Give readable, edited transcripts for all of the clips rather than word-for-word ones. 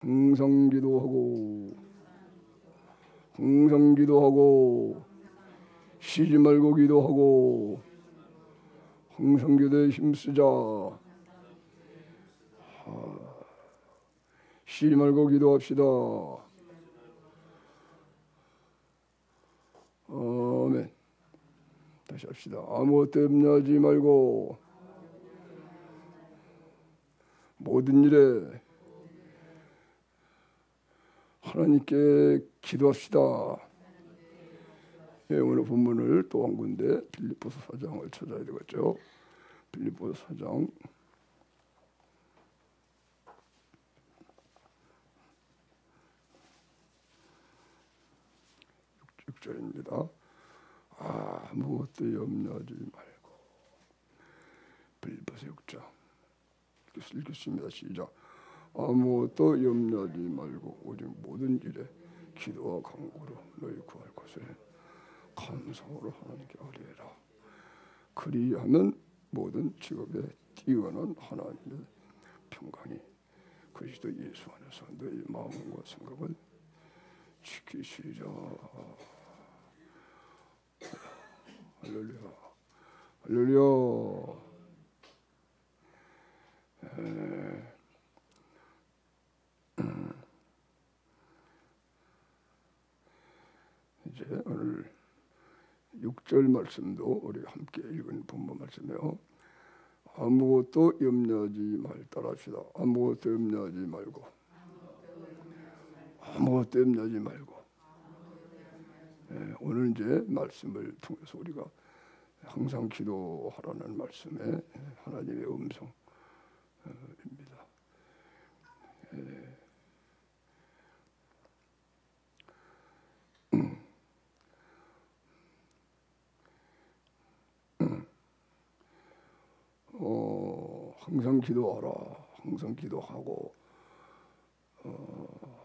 항상 기도하고 항상 기도하고 쉬지 말고 기도하고 항상 기도에 힘쓰자. 쉬지 말고 기도합시다. 아멘. 다시 합시다. 아무것도 염려하지 말고 모든 일에 하나님께 기도합시다. 예, 오늘 본문을 또 한 군데 빌립보서 4장을 찾아야 되겠죠. 빌립보서 4장 6절입니다. 아무것도 염려하지 말고. 빌립보서 6장 읽겠습니다. 시작. 아무것도 염려하지 말고 오직 모든 일에 기도와 간구로 너희 구할 것을 감사로 하나님께 아뢰라. 그리하면 모든 직업에 뛰어난 하나님의 평강이 그리스도 예수 안에서 너희 마음과 생각을 지키시리라. 할렐루야. 할렐루야. 이제 오늘 6절 말씀도 우리 함께 읽은 본문 말씀이에요. 아무것도 염려하지 말 따라합시다. 아무것도 염려하지 말고. 아무것도 염려하지 말고. 오늘 이제 말씀을 통해서 우리가 항상 기도하라는 말씀에 하나님의 음성입니다. 항상 기도하라. 항상 기도하고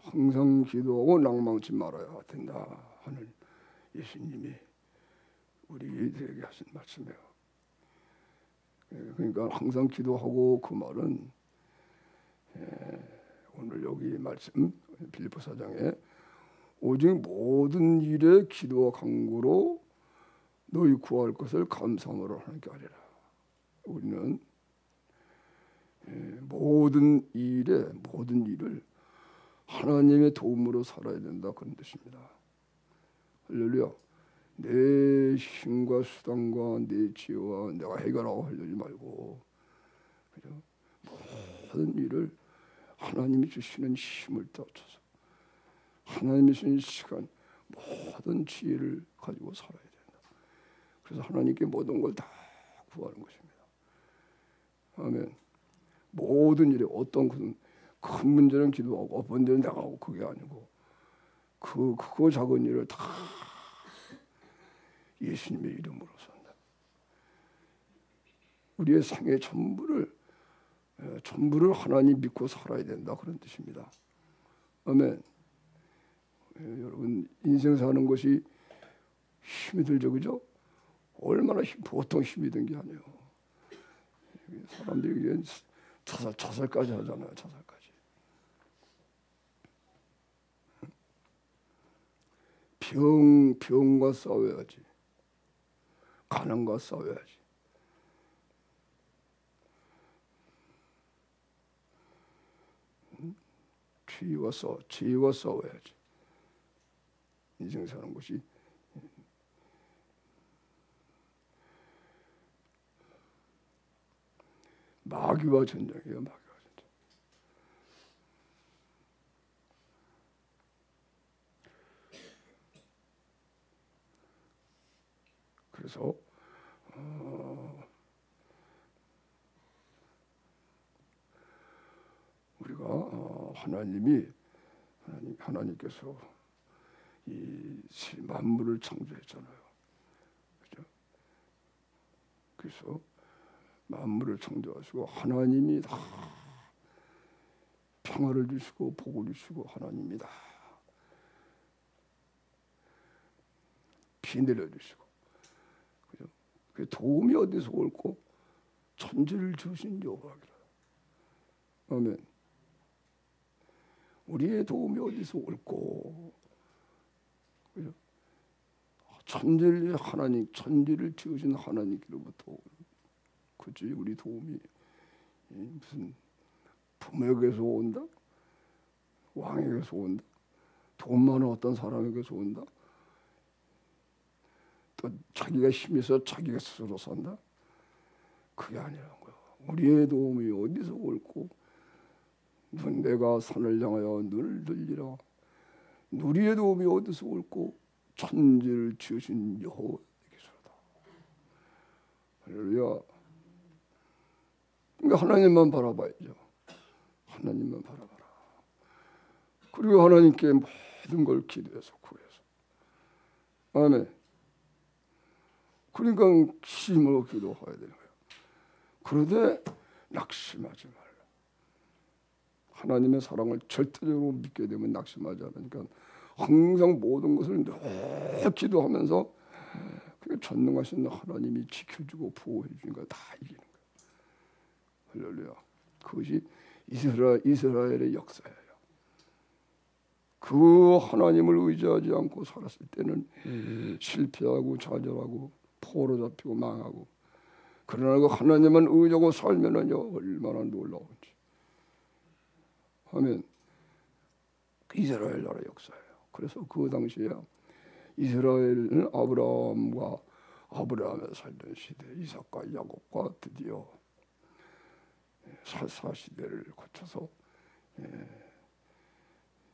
항상 기도하고 낭망치 말아야 된다 하는 예수님이 우리에게 하신 말씀이에요. 그러니까 항상 기도하고 그 말은 오늘 여기 말씀 빌립보 4장에 오직 모든 일에 기도와 간구로 너희 구할 것을 감사함으로 하나님께 아뢰라. 우리는 모든 일을 하나님의 도움으로 살아야 된다 그런 뜻입니다. 할렐루야. 내 힘과 수단과 내 지혜와 내가 해결하고 하려지 말고 그죠? 모든 일을 하나님이 주시는 힘을 따라서 하나님이 주시는 시간 모든 지혜를 가지고 살아야 된다. 그래서 하나님께 모든 걸 다 구하는 것입니다. 아멘. 모든 일에 어떤 큰 문제는 기도하고 어떤 문제는 내가 하고 그게 아니고 크고 작은 일을 다 예수님의 이름으로 산다. 우리의 생애 전부를 하나님 믿고 살아야 된다 그런 뜻입니다. 아멘. 여러분 인생 사는 것이 힘이 들죠, 그죠? 얼마나 보통 힘이 든 게 아니에요. 사람들이 자살까지 하잖아요. 자살까지. 병과 싸워야지. 가난과 싸워야지. 죄와 싸워야지. 인생 사는 것이 마귀와 전쟁이에요. 마귀와 전쟁. 그래서 우리가 하나님께서 이 만물을 창조했잖아요. 그렇죠? 그래서 만물을 창조하시고 하나님이 다 평화를 주시고 복을 주시고 하나님이다. 비 내려주시고 그죠? 그 도움이 어디서 올고 천지를 주신 여호와기라. 아멘. 우리의 도움이 어디서 올꼬? 그죠? 천지를 하나님, 천지를 지으신 하나님께로부터 그치? 우리 도움이 무슨 부모에게서 온다? 왕에게서 온다? 돈 많은 어떤 사람에게서 온다? 또 자기가 힘이 있어 자기가 스스로 산다? 그게 아니라는 거야. 우리의 도움이 어디서 올꼬? 내가 산을 향하여 눈을 들리라. 우리의 도움이 어디서 올꼬? 천지를 지으신 여호와께서다. 할렐루야. 그러니까 하나님만 바라봐야죠. 하나님만 바라봐라. 그리고 하나님께 모든 걸 기도해서 구해서. 아멘. 그러니까 힘으로 기도해야 되는 거예요. 그런데 낙심하지 말라. 하나님의 사랑을 절대적으로 믿게 되면 낙심하지 않으니까 항상 모든 것을 늘 기도하면서 그 전능하신 하나님이 지켜주고 보호해 주니까 다 이기는 거예요. 할렐루야. 그것이 이스라엘의 역사예요. 그 하나님을 의지하지 않고 살았을 때는 실패하고 좌절하고 포로 잡히고 망하고, 그러나 그 하나님만 의지하고 살면은요 얼마나 놀라운지. 하면 이스라엘 나라 역사예요. 그래서 그 당시에 이스라엘은 아브라함에 살던 시대, 이삭과 야곱과 드디어 사사 시대를 거쳐서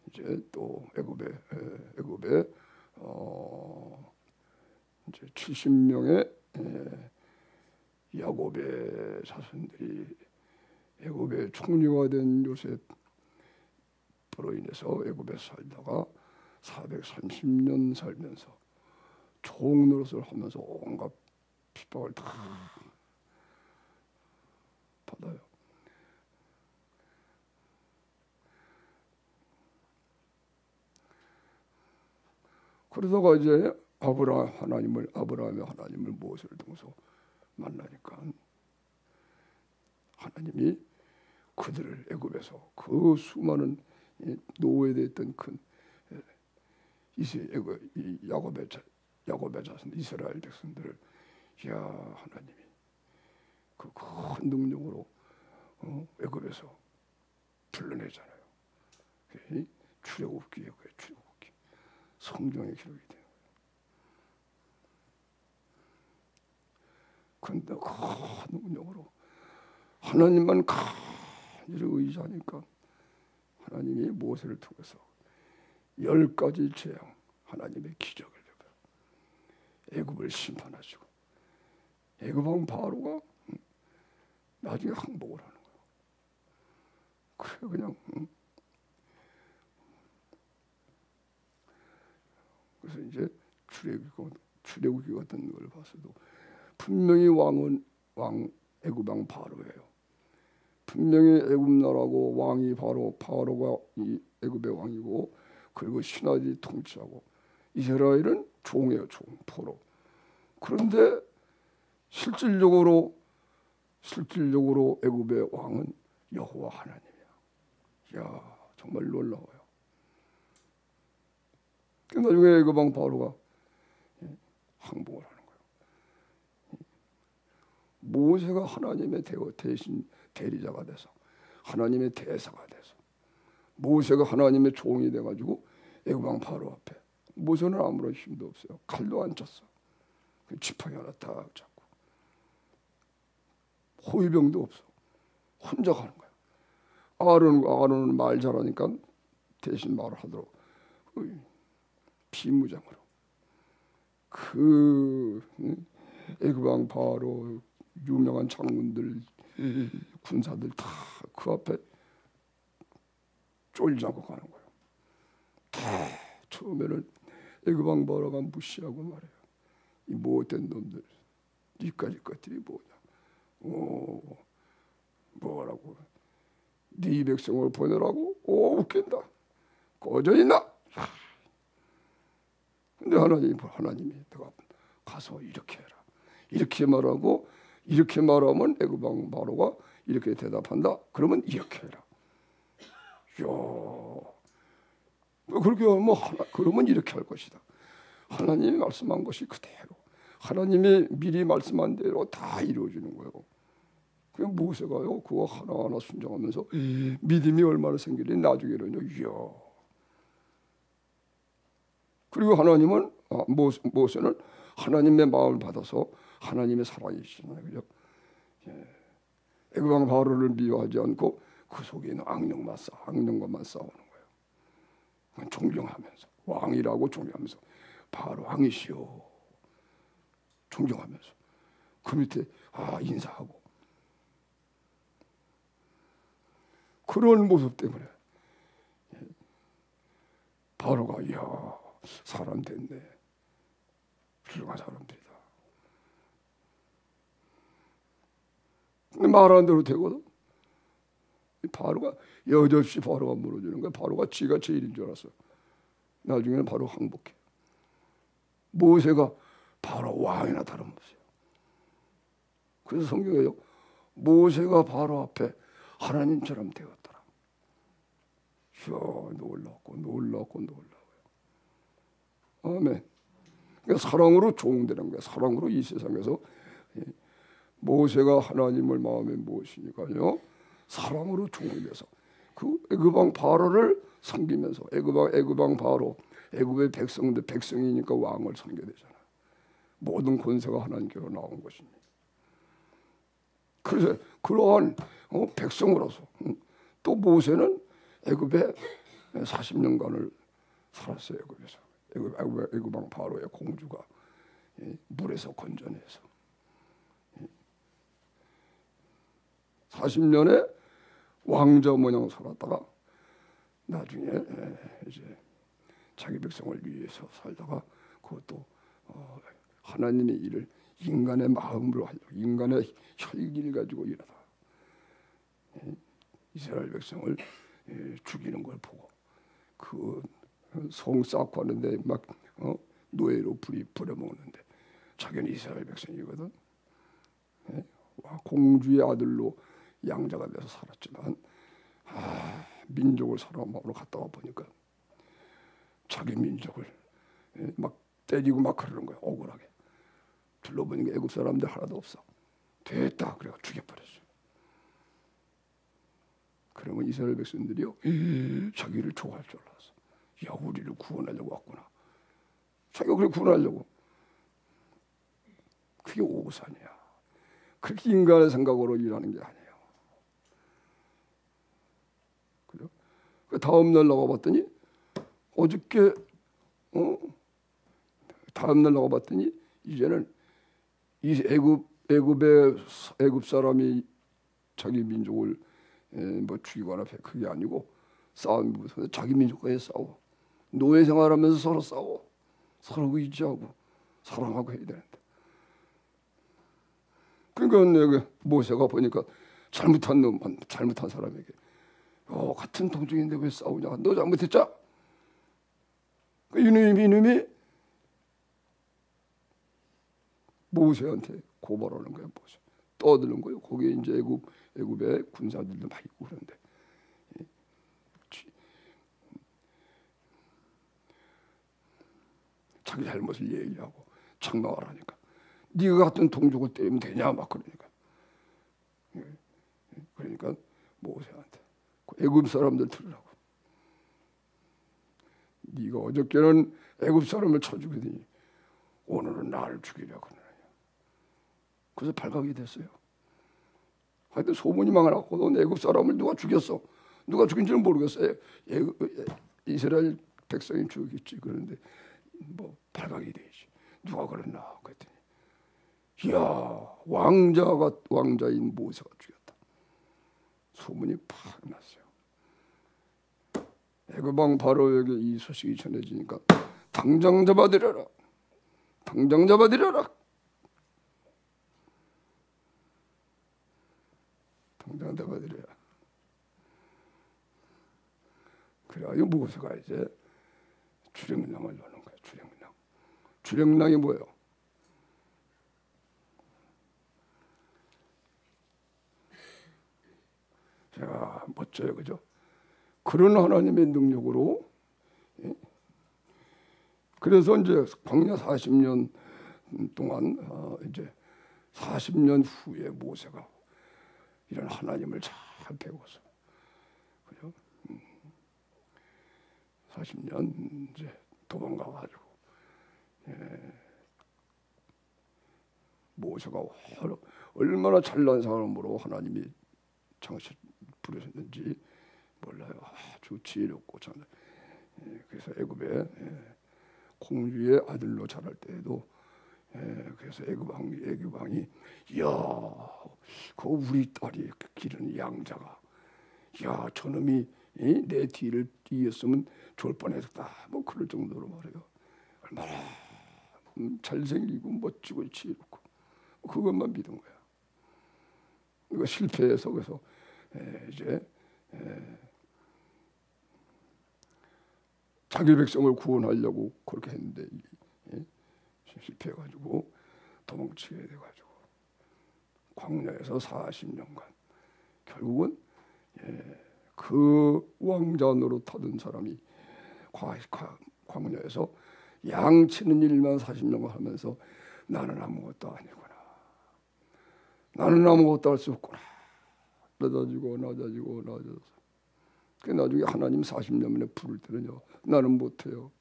이제 또 애굽에 이제 70명의 야곱의 자손들이 애굽의 총리가 된 요셉으로 인해서 애굽에 살다가 430년 살면서 종 노릇을 하면서 온갖 핍박을 다 받아요. 그러다가 이제 아브라함의 하나님을 모세를 통해서 만나니까 하나님이 그들을 애굽에서 그 수많은 노예됐던 큰 야곱의 자손 이스라엘 백성들을 하나님이 그 큰 능력으로 애굽에서 불러내잖아요. 출애굽기에 성경에 기록이 돼요. 그런데 큰 능력으로 하나님만 간절히 의지하니까 하나님이 모세를 통해서 10가지 재앙, 하나님의 기적을 베풀어 애굽을 심판하시고 애굽 왕 바로가 나중에 항복을 하는 거예요. 그래 그냥 그래서 이제 출애굽기 같은 걸 봤어도 분명히 애굽 왕 바로예요. 분명히 애굽 나라고 왕이 바로가 이 애굽의 왕이고, 그리고 신하들이 통치하고 이스라엘은 종이에요, 포로. 그런데 실질적으로 애굽의 왕은 여호와 하나님이야. 정말 놀라워요. 나중에 애굽 왕 바로가 항복을 하는 거예요. 모세가 하나님의 대신 대리자가 돼서, 하나님의 대사가 돼서, 모세가 하나님의 종이 돼가지고 애굽 왕 바로 앞에, 모세는 아무런 힘도 없어요. 칼도 안 쳤어. 지팡이 하나 딱 잡고, 호위병도 없어. 혼자 가는 거야. 아론은 말 잘하니까 대신 말을 하도록 비무장으로 애굽 왕 바로 유명한 장군들, 군사들 다 그 앞에 쫄자고 가는 거예요. 다 처음에는 애굽 왕 바로가 무시하고 말해요. 이 못된 놈들, 이까지 것들이 뭐냐? 뭐라고? 네 백성을 보내라고? 웃긴다. 꺼져 있나? 근데 하나님이 내가 가서 이렇게 해라. 이렇게 말하고, 이렇게 말하면 애굽 왕 바로가 이렇게 대답한다. 그러면 이렇게 해라. 그렇게 하면 그러면 이렇게 할 것이다. 하나님이 말씀한 것이 그대로 하나님이 미리 말씀한 대로 다 이루어지는 거예요. 그 모세가요 그거 하나하나 순종하면서 믿음이 얼마나 생기니 나중에는요 이야. 그리고 하나님은 모세는 하나님의 마음을 받아서 하나님의 사랑이시잖아요, 그죠? 애굽 왕 바로를 미워하지 않고 그 속에 있는 악령과만 싸우는 거예요. 존경하면서 왕이라고 존경하면서 바로 왕이시오 존경하면서 그 밑에 인사하고 그런 모습 때문에 바로가 이야 사람 됐네 훌륭한 사람들이다. 근데 말하는 대로 되거든. 바로가 여전히 바로가 무너지는 거야. 바로가 지가 제일인 줄 알았어. 나중에는 바로 항복해. 모세가 바로 왕이나 다름없어요. 그래서 성경에요 모세가 바로 앞에 하나님처럼 되었더라. 이야 놀랍고 아멘. 그러니까 사랑으로 종되는 거야. 사랑으로 이 세상에서 모세가 하나님을 마음에 모시니까요 사랑으로 종이 돼서 그 애굽왕 바로를 섬기면서 애굽왕 바로 애굽의 백성이니까 왕을 섬겨야 되잖아. 모든 권세가 하나님께로 나온 것입니다. 그래서 그러한 백성으로서 또 모세는 애굽에 40년간을 살았어요. 애굽에서 애굽왕 바로의 공주가 물에서 건져내서 40년에 왕자 모양 살았다가 나중에 이제 자기 백성을 위해서 살다가 그것도 하나님의 일을 인간의 마음으로 하려고 인간의 혈기를 가지고 일하다 이스라엘 백성을 죽이는 걸 보고 그 성 쌓고 하는데 막 노예로 부려먹는데 자기는 이스라엘 백성이거든. 공주의 아들로 양자가 돼서 살았지만 민족을 사랑하러 갔다가 보니까 자기 민족을 막 때리고 막 그러는 거야. 억울하게. 둘러보니까 애굽 사람들 하나도 없어. 됐다. 그래가 죽여버렸어. 그러면 이스라엘 백성들이요 자기를 좋아할 줄 알았어. 야 우리를 구원하려고 왔구나. 자기가 그래 구원하려고. 그게 오산이야. 그렇게 인간의 생각으로 일하는 게 아니에요. 그죠? 그 다음 날 나가봤더니 어저께 다음 날 나가봤더니 이제는 이 애굽 사람이 자기 민족을 뭐 죽이거나 그게 아니고 싸움이 무슨 자기 민족과의 싸워. 노예 생활하면서 서로 싸워. 서로 의지하고 사랑하고 해야 되는데. 그러니까 내가 모세가 보니까 잘못한 사람에게 같은 동족인데 왜 싸우냐? 너 잘못했자? 이놈이 모세한테 고발하는 거야. 모세 떠드는 거예요. 거기에 이제 애굽의 군사들도 많이 있고 그런데 자기 잘못을 얘기하고 책망을 하니까 네가 같은 동족을 때리면 되냐 막 그러니까 모세한테 애굽 사람들 들으라고. 네가 어저께는 애굽 사람을 쳐 죽이더니 오늘은 나를 죽이려고 그러냐. 그래서 발각이 됐어요. 하여튼 소문이 많아갖고 애굽 사람을 누가 죽였어. 누가 죽인지는 모르겠어요. 이스라엘 백성이 죽였지. 그런데 뭐 발각이 되지. 누가 그랬나 그랬더니 이야 왕자인 모세가 죽였다. 소문이 팍 났어요. 애굽왕 바로에게 이 소식이 전해지니까 당장 잡아들여라. 당장 잡아들여라. 당장 잡아들여라. 그래가지고 모세가 이제 주령랑을 넣는 거예요. 주령랑. 주령랑이 뭐예요? 제가 멋져요, 그죠? 그런 하나님의 능력으로 그래서 이제 광야 40년 동안 이제 40년 후에 모세가 이런 하나님을 잘 배워서, 그죠? 40년 이제 도망가가지고, 모세가 얼마나 잘난 사람으로 하나님이 창시 부르셨는지 몰라요. 아주 지혜롭고 참. 그래서 애굽에 공주의 아들로 자랄 때에도, 그래서 애굽 왕이 야, 그 우리 딸이 기르는 양자가, 야, 저놈이 내 뒤를 이었으면 좋을 뻔했다. 뭐 그럴 정도로 말해요. 얼마나 잘생기고 멋지고 지혜롭고, 그것만 믿은 거야. 이거 실패해서 그래서 이제 자기 백성을 구원하려고 그렇게 했는데 실패해가지고 도망치게 돼가지고 광야에서 40년간 결국은 그 왕자 노릇하던 사람이 광야에서 양 치는 일만 40년간 하면서 나는 아무것도 아니구나. 나는 아무것도 할 수 없구나. 낮아지고 그 나중에 하나님 40년 만에 부를 때는요, 나는 못해요.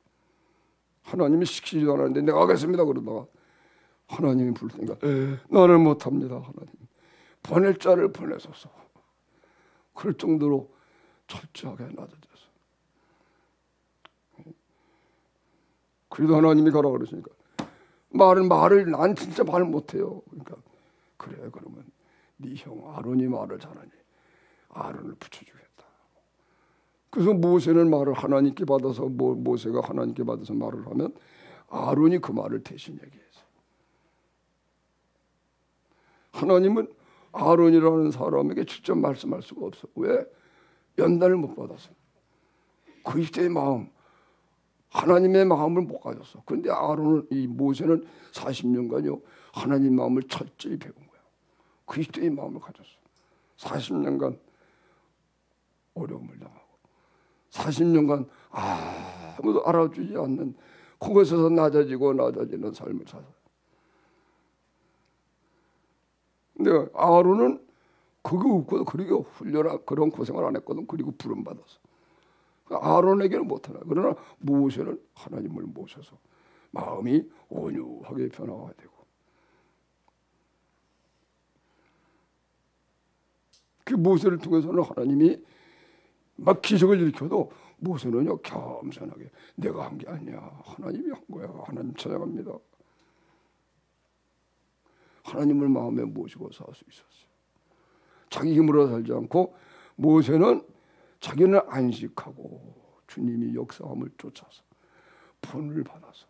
하나님이 시키지도 않았는데 내가 하겠습니다 그러다가 하나님이 부를 테니까 나는 못합니다. 하나님 보낼 자를 보내소서. 그럴 정도로 철저하게 낮아져서, 그래도 하나님이 가라 그러시니까 말을 난 진짜 말 못해요. 그러니까 그래, 그러면 네 형 아론이 말을 잘하니 아론을 붙여주겠다. 그래서 모세는 말을 하나님께 받아서, 모세가 하나님께 받아서 말을 하면 아론이 그 말을 대신 얘기해서, 하나님은 아론이라는 사람에게 직접 말씀할 수가 없어. 왜? 연단을 못 받아서. 그리스도의 마음, 하나님의 마음을 못 가졌어. 그런데 아론은, 이 모세는 40년간요 하나님 마음을 철저히 배운 거야. 그리스도의 마음을 가졌어. 40년간 어려움을 당하고 40년간 아무도 알아주지 않는 그곳에서 낮아지는 삶을 살아요. 근데 아론은 그거 없고 그렇게 훈련한 그런 고생을 안 했거든. 그리고 부름 받아서 아론에게는 못하나. 그러나 모세는 하나님을 모셔서 마음이 온유하게 변화가 되고, 그 모세를 통해서는 하나님이 막 기적을 일으켜도 모세는요 겸손하게 내가 한 게 아니야, 하나님이 한 거야. 하나님 찬양합니다. 하나님을 마음에 모시고 살 수 있었어요. 자기 힘으로 살지 않고 모세는 자기는 안식하고 주님이 역사함을 쫓아서 본을 받아서.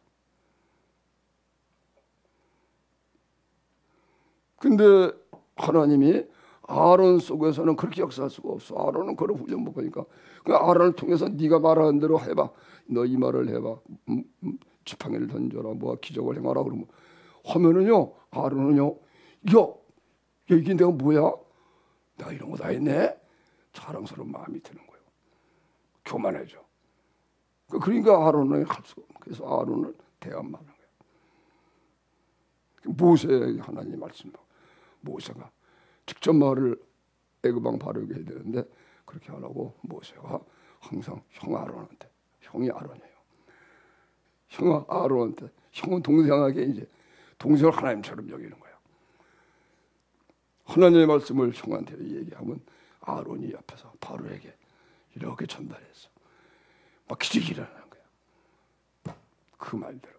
근데 하나님이 아론 속에서는 그렇게 역사할 수가 없어. 아론은 그런 훈련 못 받으니까 아론을 통해서 네가 말하는 대로 해봐. 너 이 말을 해봐. 지팡이를 던져라. 뭐 기적을 행하라. 그러면 하면은요 아론은요 야 이게 내가 뭐야? 내가 이런 거 다 했네? 자랑스러운 마음이 드는 거예요. 교만해져. 그러니까 아론은 할 수가 없는. 그래서 아론을 대안만 하는 거예요. 모세 하나님 말씀도 모세가 직접 말을 애굽왕 바로에게 해야 되는데 그렇게 하라고 모세가 항상 형 아론한테, 형이 아론이에요. 형 아론한테, 형은 동생에게 이제 동생을 하나님처럼 여기는 거예요. 하나님의 말씀을 형한테 얘기하면 아론이 옆에서 바로에게 이렇게 전달했어. 막 기적이 일어나는 거야. 그 말대로.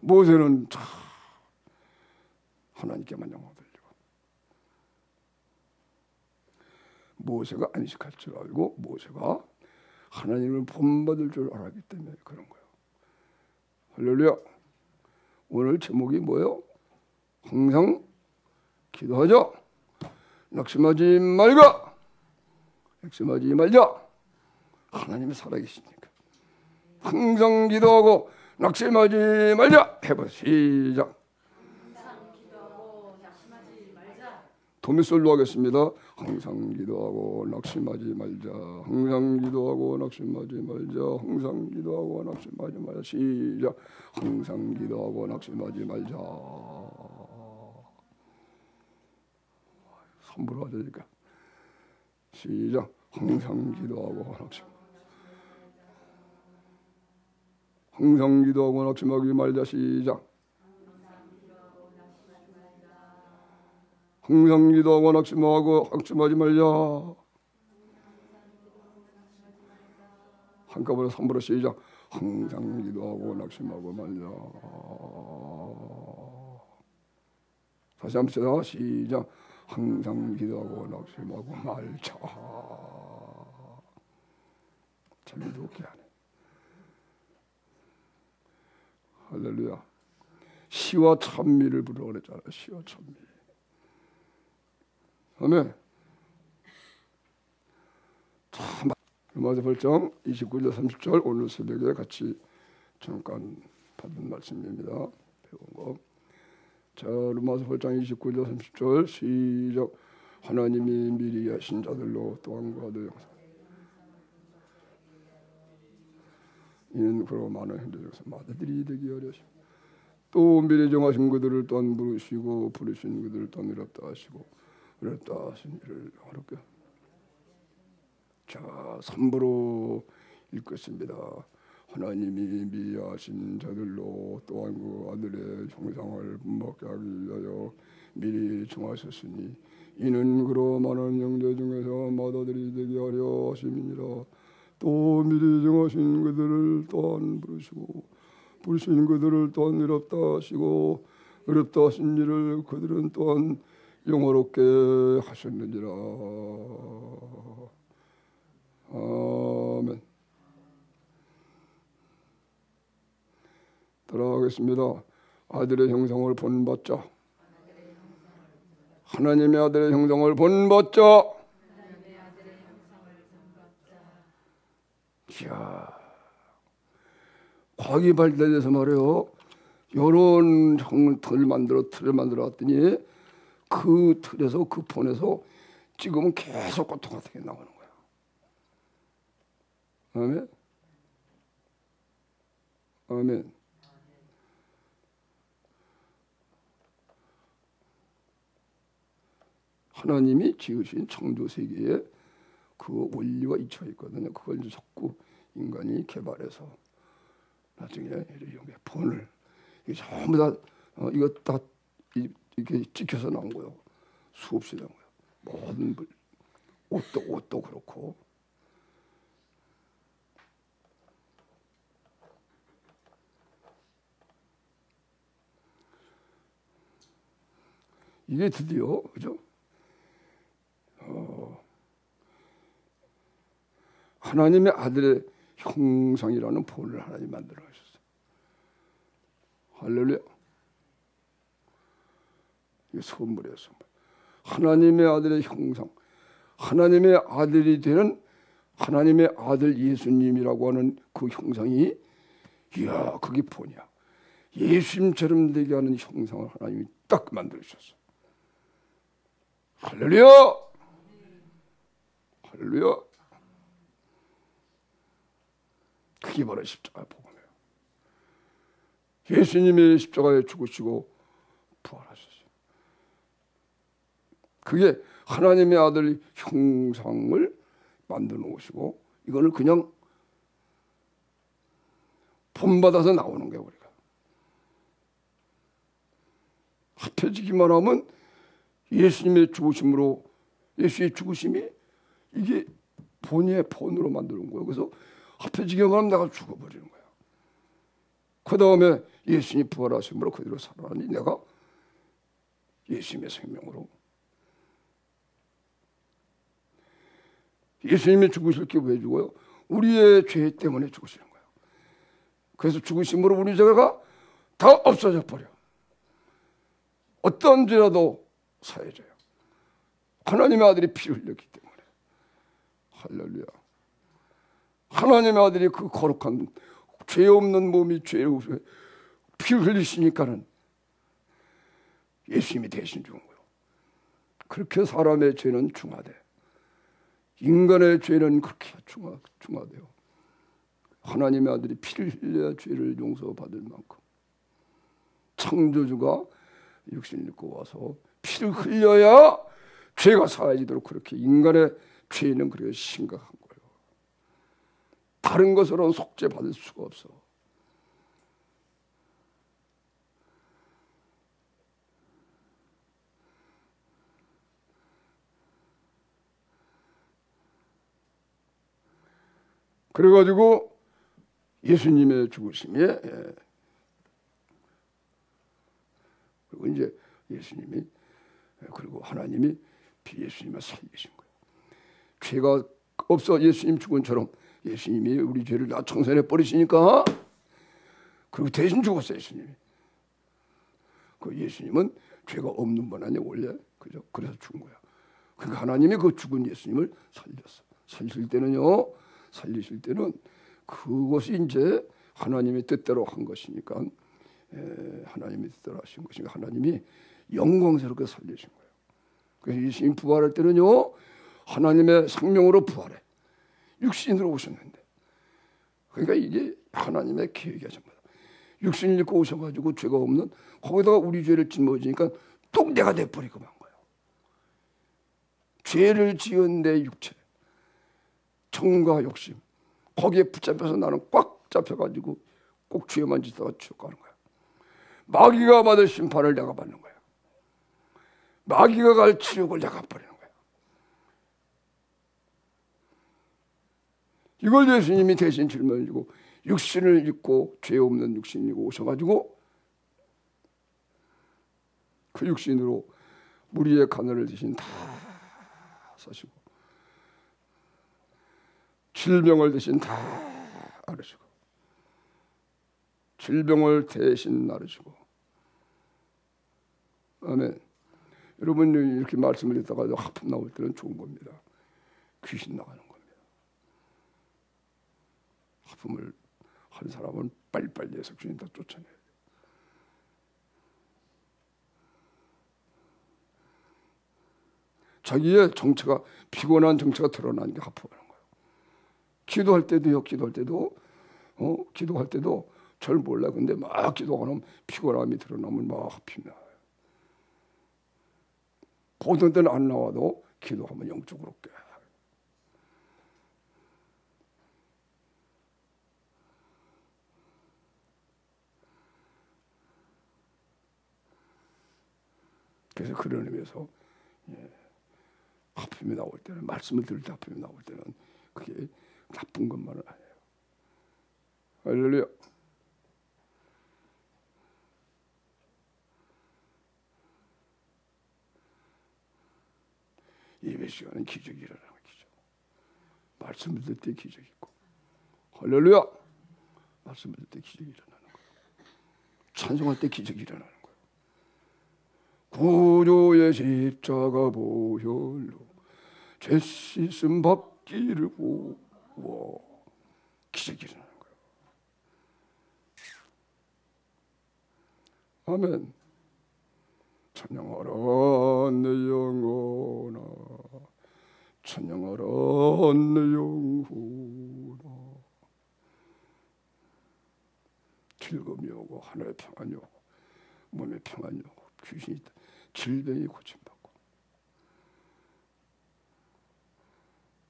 모세는 참 하나님께만 영광 돌리고, 모세가 안식할 줄 알고 모세가 하나님을 본받을 줄 알았기 때문에 그런 거예요. 할렐루야. 오늘 제목이 뭐예요? 항상 기도하자. 낙심하지 말자. 낙심하지 말자. 하나님이 살아계시니까. 항상 기도하고 낙심하지 말자. 해봐. 시작. 항상 기도하고 낙심하지 말자. 도미솔로 하겠습니다. 항상 기도하고 낙심하지 말자. 항상 기도하고 낙심하지 말자. 항상 기도하고 낙심하지 말자. 시작. 항상 기도하고 낙심하지 말자. 선불로 하자니까. 시작. 항상 기도하고 낙심. 항상 기도하고 낙심하지 말자. 시작. 항상 기도하고 낙심하지 말자. 한꺼번에 3부로 시작. 항상 기도하고 낙심하고 말자. 다시 한번 시작. 항상 기도하고 낙심하고 말자. 재미도 없게 하네. 할렐루야. 시와 찬미를 부르라 그랬잖아. 시와 찬미. 아멘. 참, 로마서 8장 29절 30절 오늘 새벽에 같이 잠깐 받은 말씀입니다. 배운 거. 자, 로마서 8장 29절 30절 시작. 하나님이 미리 하신 자들로 또한 그와도 영상. 이는 그로 많은 현대에서 마다들이 되기 어려시. 또 미리 정하신 그들을 또한 부르시고 부르신 그들을 또한 이롭다 하시고 이롭다 하신 이를 어렵게. 자, 3부로 읽겠습니다. 하나님이 미리 하신 자들로 또한 그 아들의 형상을 본받게 하기 위하여 미리 정하셨으니 이는 그로 많은 형제 중에서 마다들이 되게 하려 하심이니라. 또 미리 정하신 그들을 또한 부르시고 부르신 그들을 또한 의롭다 하시고 의롭다 하신 일을 그들은 또한 영화롭게 하셨느니라. 아멘. 따라가겠습니다. 아들의 형상을 본받자. 하나님의 아들의 형상을 본받자. 이야, 과학이 발달돼서 말이에요. 이런 틀을 만들어 왔더니 그 틀에서 그 폰에서 찍으면 계속 고통 같은 게 나오는 거야. 아멘. 아멘. 하나님이 지으신 창조 세계에 그 원리와 이치가 있거든요. 그걸 이제 자꾸 인간이 개발해서 나중에 이렇게 폰을 이게 전부 다 이거 다 이렇게 찍혀서 나온 거예요. 수없이 나온 거예요. 모든 옷도 그렇고. 이게 드디어 그죠? 하나님의 아들의 형상이라는 폰을 하나님 만들어 주셨어요. 할렐루야. 이게 선물이에요, 선물. 하나님의 아들의 형상, 하나님의 아들이 되는 하나님의 아들 예수님이라고 하는 그 형상이, 이야, 그게 폰이야. 예수님처럼 되게 하는 형상을 하나님이 딱 만들어 주셨어요. 할렐루야. 할렐루야. 그게 바로 십자가의 복음이에요. 예수님이 십자가에 죽으시고 부활하셨어요. 그게 하나님의 아들 형상을 만들어 놓으시고 이거를 그냥 본받아서 나오는 거예요. 우리가 합해지기만 하면 예수님의 죽으심으로, 예수의 죽으심이 이게 본의 본으로 만드는 거예요. 그래서 합해지기만 하면 내가 죽어버리는 거야. 그 다음에 예수님이 부활하심으로 그대로 살아나니 내가 예수님의 생명으로. 예수님이 죽으실 게 왜 죽어요? 우리의 죄 때문에 죽으시는 거예요. 그래서 죽으심으로 우리 죄가 다 없어져 버려. 어떤 죄라도 사해져요. 하나님의 아들이 피를 흘렸기 때문에. 할렐루야. 하나님의 아들이 그 거룩한 죄 없는 몸이 죄로 피를 흘리시니까는 예수님이 대신 죽은 거예요. 그렇게 사람의 죄는 중하대. 인간의 죄는 그렇게 중하대요. 하나님의 아들이 피를 흘려야 죄를 용서받을 만큼 창조주가 육신을 입고 와서 피를 흘려야 죄가 사해지도록 그렇게 인간의 죄는 그렇게 심각한 거예요. 다른 것으로는 속죄받을 수가 없어. 그래가지고 예수님의 죽으심에 그리고 이제 예수님이 그리고 하나님이 예수님을 살리신 거예요. 죄가 없어 예수님 죽은처럼 예수님이 우리 죄를 다 청산해 버리시니까 그리고 대신 죽었어요. 예수님이. 그 예수님은 죄가 없는 분 아니에요 원래. 그죠? 그래서 죽은 거야. 그러니까 하나님이 그 죽은 예수님을 살렸어. 살리실 때는 그것이 이제 하나님의 뜻대로 한 것이니까 하나님의 뜻대로 하신 것이니까 하나님이 영광스럽게 살리신 거예요. 그래서 예수님 부활할 때는요 하나님의 생명으로 부활해. 육신으로 오셨는데 그러니까 이게 하나님의 계획이야 전부 다. 육신을 입고 오셔가지고 죄가 없는 거기다가 우리 죄를 짊어지니까 똥대가 돼버리고 만 거예요. 죄를 지은 내 육체 청과 욕심 거기에 붙잡혀서 나는 꽉 잡혀가지고 꼭 죄만 짓다가 죽어가는 거야. 마귀가 받을 심판을 내가 받는 거야. 마귀가 갈 지옥을 내가 버리는 거야. 이걸 예수님이 대신 짊어지고 육신을 입고 죄 없는 육신을 입고 오셔가지고 그 육신으로 우리의 가난을 대신 다 사시고 질병을 대신 다 앓으시고 질병을 대신 앓으시고 아멘. 여러분 이렇게 말씀을 했다가 하품 나올 때는 좋은 겁니다. 귀신 나가는 겁니다. 하품을 한 사람은 빨리빨리 해서 귀신 다 쫓아내야 돼요. 자기의 정체가 피곤한 정체가 드러나니까 하품하는 거예요. 기도할 때도요. 기도할 때도 절 몰라. 근데 막 기도하면 피곤함이 드러나면 막 하품이 나와요. 보던 때는 안 나와도 기도하면 영적으로 깨. 그래서 그런 의미에서 하품이 나올 때는 말씀을 들을 때 하품이 나올 때는 그게 나쁜 것만은 아니에요. 할렐루야. 예배 시간은 기적이 일어나는 기적. 말씀을 들을 때 기적이 있고. 할렐루야. 말씀을 들을 때 기적이 일어나는 거예요. 찬송할 때 기적이 일어나는 거예요. 구주의 십자가 보혈로 죄 씻음 받기를 구워. 기적이 일어나는 거예요. 아멘. 찬양하라 내 영혼아 찬양하라 내 영혼아 즐거움이 오고 하늘의 평안이 오고 몸의 평안이 오고 귀신이 있다. 질병이 고침받고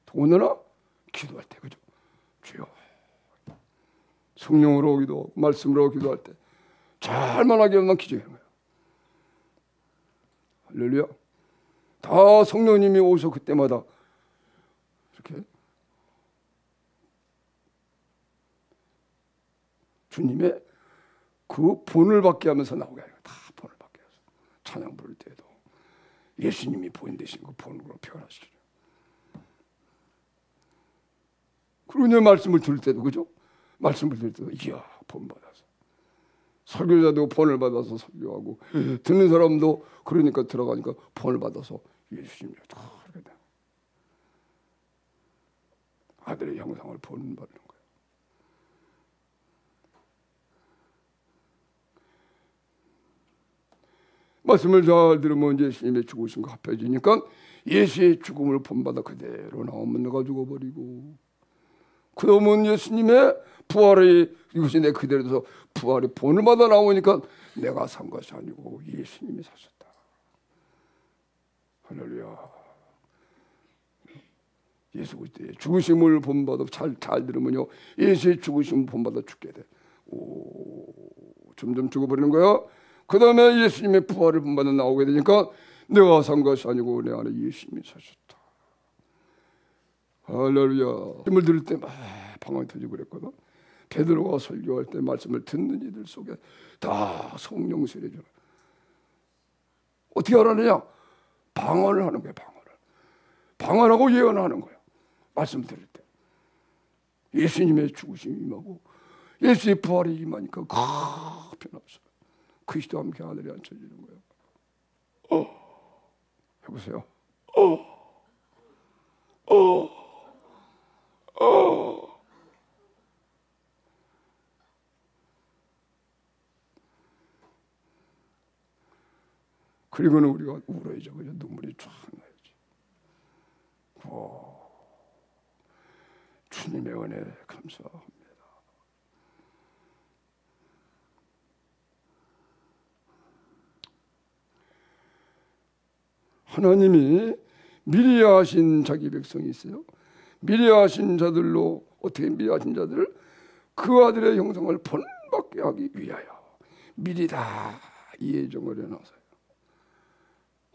더군다나 기도할 때 그죠? 주여 성령으로 기도하고 말씀으로 기도할 때 잘만하게 하면 기적이 거예요. 할렐루야. 다 성령님이 오셔 그때마다 이렇게 주님의 그 본을 받게 하면서 나오게 해요. 다 본을 받게 해서 찬양 부를 때도 예수님이 본 대신 그 본으로 표현하시죠. 그리고 이제 말씀을 들을 때도 그죠? 말씀을 들을 때도 이야 본 받아서 설교자도 본을 받아서 설교하고 듣는 사람도 그러니까 들어가니까 본을 받아서 예수님이 다 그렇게 돼. 아들의 형상을 본받는 거예요. 말씀을 잘 들으면 예수님의 죽으심과 합해지니까 예수의 죽음을 본받아 그대로 나오면 내가 죽어버리고, 그러면 예수님의 부활이 이것이 내 그대로 돼서 부활이 본을 받아 나오니까 내가 산 것이 아니고 예수님이 사셨다. 할렐루야. 예수 그리스도의 죽으심을 본받아 잘 들으면요, 예수의 죽으심을 본받아 죽게 돼. 점점 죽어버리는 거야. 그 다음에 예수님의 부활을 본받아 나오게 되니까 내가 산 것이 아니고 내 안에 예수님이 사셨다. 할렐루야. 말씀을 들을 때 막 방황이 터지고 그랬거든. 베드로가 설교할 때 말씀을 듣는 이들 속에 다 성령 세례죠. 어떻게 하라느냐? 방언을 하는 거야. 방언하고 예언하는 거야. 말씀 들을 때 예수님의 죽으심이 임하고 예수의 부활이 임하니까 변화없어. 그리스도와 함께 하늘에 앉혀지는 거예요. 해보세요. 그리고는 우리가 울어야죠. 그죠? 눈물이 쫙 나야지. 주님의 은혜 감사합니다. 하나님이 미리 하신 자기 백성이 있어요. 미리 하신 자들로, 어떻게 미리 하신 자들을 그 아들의 형상을 본받게 하기 위하여 미리 다 예정을 해놨어요.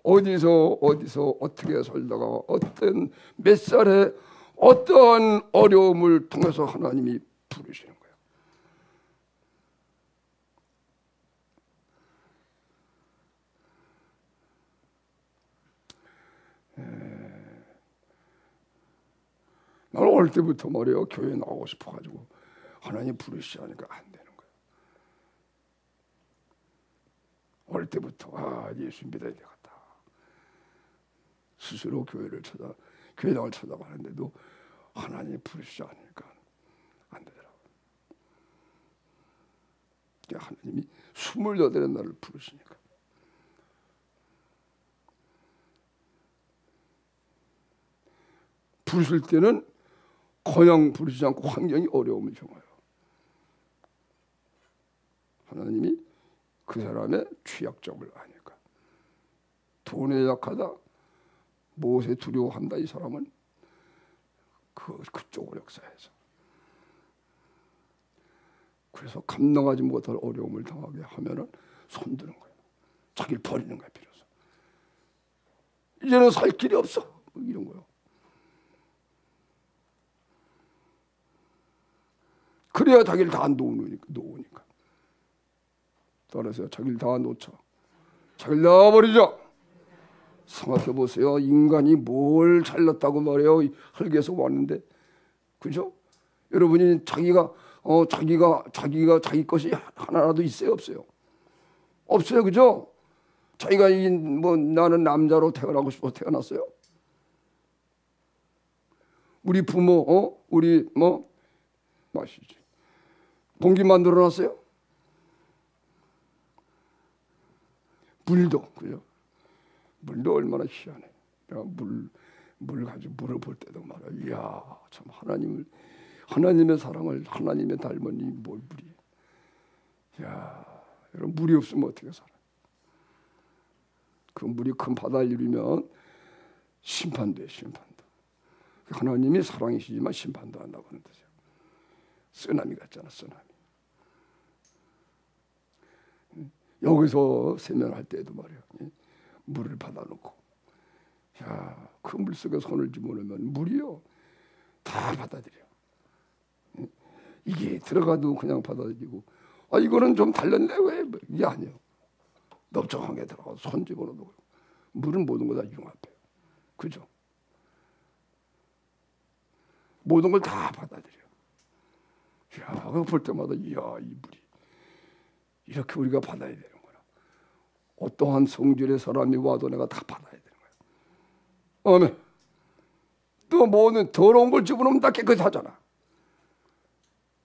어디서 어떻게 살다가 어떤 몇 살에 어떠한 어려움을 통해서 하나님이 부르시는 거예요. 나는 어릴 때부터 말이에요, 교회 나오고 싶어가지고 하나님 부르시자니까 안 되는 거예요. 어릴 때부터 예수 믿어야 되겠다. 스스로 교회당을 찾아가는데도 하나님 부르시지 않으니까 안 되더라고요. 하나님이 28의 날을 부르시니까. 부르실 때는 그냥 부르시지 않고 환경이 어려움을 정해요. 하나님이 그 사람의 취약점을 아니까. 돈에 약하다, 무엇에 두려워한다, 이 사람은 그쪽을 역사해서. 그래서 감당하지 못할 어려움을 당하게 하면은 손드는 거예요. 자기를 버리는 거예요. 비로소. 이제는 살 길이 없어. 이런 거요. 그래야 자기를 다 놓으니까. 따라서 자기를 다 놓자. 자기를 놔버리자. 생각해 보세요. 인간이 뭘 잘났다고 말해요. 흙에서 왔는데, 그죠? 여러분이 자기가 자기 것이 하나라도 있어요, 없어요? 없어요, 그죠? 자기가 나는 남자로 태어나고 싶어서 태어났어요. 우리 부모, 우리 마시지. 공기 만들어놨어요. 물도, 그죠? 물도 얼마나 희한해. 내가 물 가지고 물을 볼 때도 말이야. 이야, 참 하나님의 사랑을 하나님의 닮은 이 물이. 야, 여러분 물이 없으면 어떻게 살아? 그 물이 큰 바다를 이루면 심판돼, 심판도. 하나님이 사랑이시지만 심판도 한다고 하는 뜻이에요. 쓰나미 같잖아, 쓰나미. 여기서 세면할 때도 말이야. 물을 받아놓고, 야, 그 물 속에 손을 집어넣으면 물이요 다 받아들여. 이게 들어가도 그냥 받아들이고, 이거는 좀 달렸네, 왜? 이게 아니에요. 넓적하게 들어가서 손 집어넣어도 물은 모든 거 다 융합해요. 그죠? 모든 걸 다 받아들여. 야, 그거 볼 때마다 이야, 이 물이 이렇게 우리가 받아야 되는구나. 어떠한 성질의 사람이 와도 내가 다 받아야 되는 거야. 아멘. 또 뭐는 더러운 걸 집어넣으면 다 깨끗하잖아.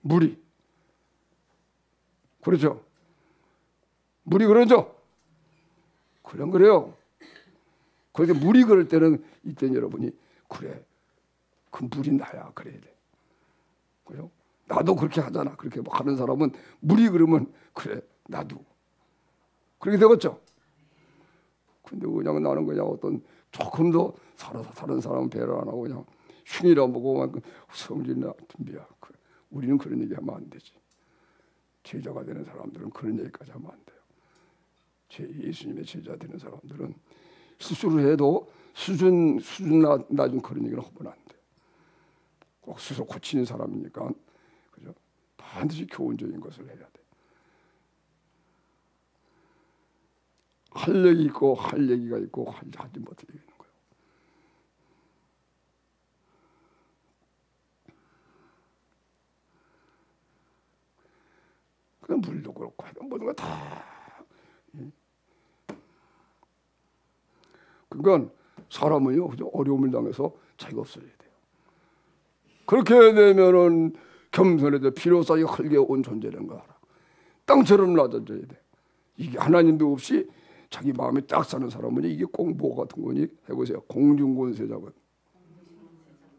물이. 그렇죠? 물이 그러죠? 그래요. 그런데 물이 그럴 때는 이때 여러분이 그래, 그 물이 나야 그래야 돼. 그죠? 나도 그렇게 하잖아. 그렇게 뭐 하는 사람은 물이 그러면 그래, 나도 그렇게 되겠죠. 근데 그냥 나는 그냥 어떤 조금 더 다른 사람은 배를 안 하고 그냥 흉이라 보고 성질나 덤비야. 우리는 그런 얘기 하면 안 되지. 제자가 되는 사람들은 그런 얘기까지 하면 안 돼요. 예수님의 제자 되는 사람들은 스스로 해도 수준 낮은 그런 얘기를 하면 안 돼. 꼭 스스로 고치는 사람이니까, 그죠? 반드시 교훈적인 것을 해야 돼. 할 얘기 있고 할 얘기가 있고 하지 못할 얘기가 있는 거예요. 그냥 물도 그렇고 모든 거 다. 그러니까 사람은요, 그죠? 어려움을 당해서 자기가 없어져야 돼요. 그렇게 되면은 겸손해져 비로소 흙에 온 존재라는 거 알아. 땅처럼 낮아져야 돼. 이게 하나님도 없이 자기 마음에 딱 사는 사람은 이게 꼭 뭐 같은 거니? 해보세요. 공중권세자건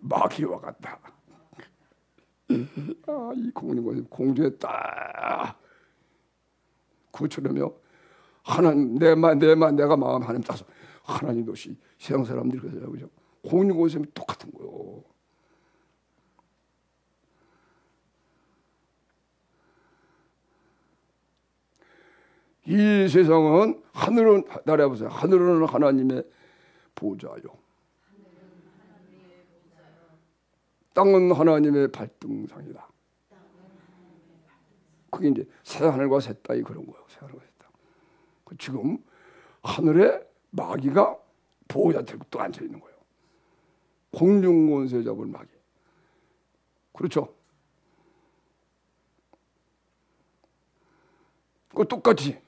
마귀와 같다. 이 공중권세 공중에 딱 그처럼요. 하나님 내가 마음 하나님 따서 하나님도 없이 세상 사람들이 그러잖아요, 그죠? 공중권세는 똑같은 거요. 이 세상은 하늘은 따라해보세요. 하늘은 하나님의 보좌요. 땅은 하나님의 발등상이다. 그게 이제 새 하늘과 새 땅이 그런 거예요. 새 하늘과 새 땅. 지금 하늘에 마귀가 보호자 들고 또 앉아 있는 거예요. 공중권세 잡은 마귀. 그렇죠? 그 똑같이.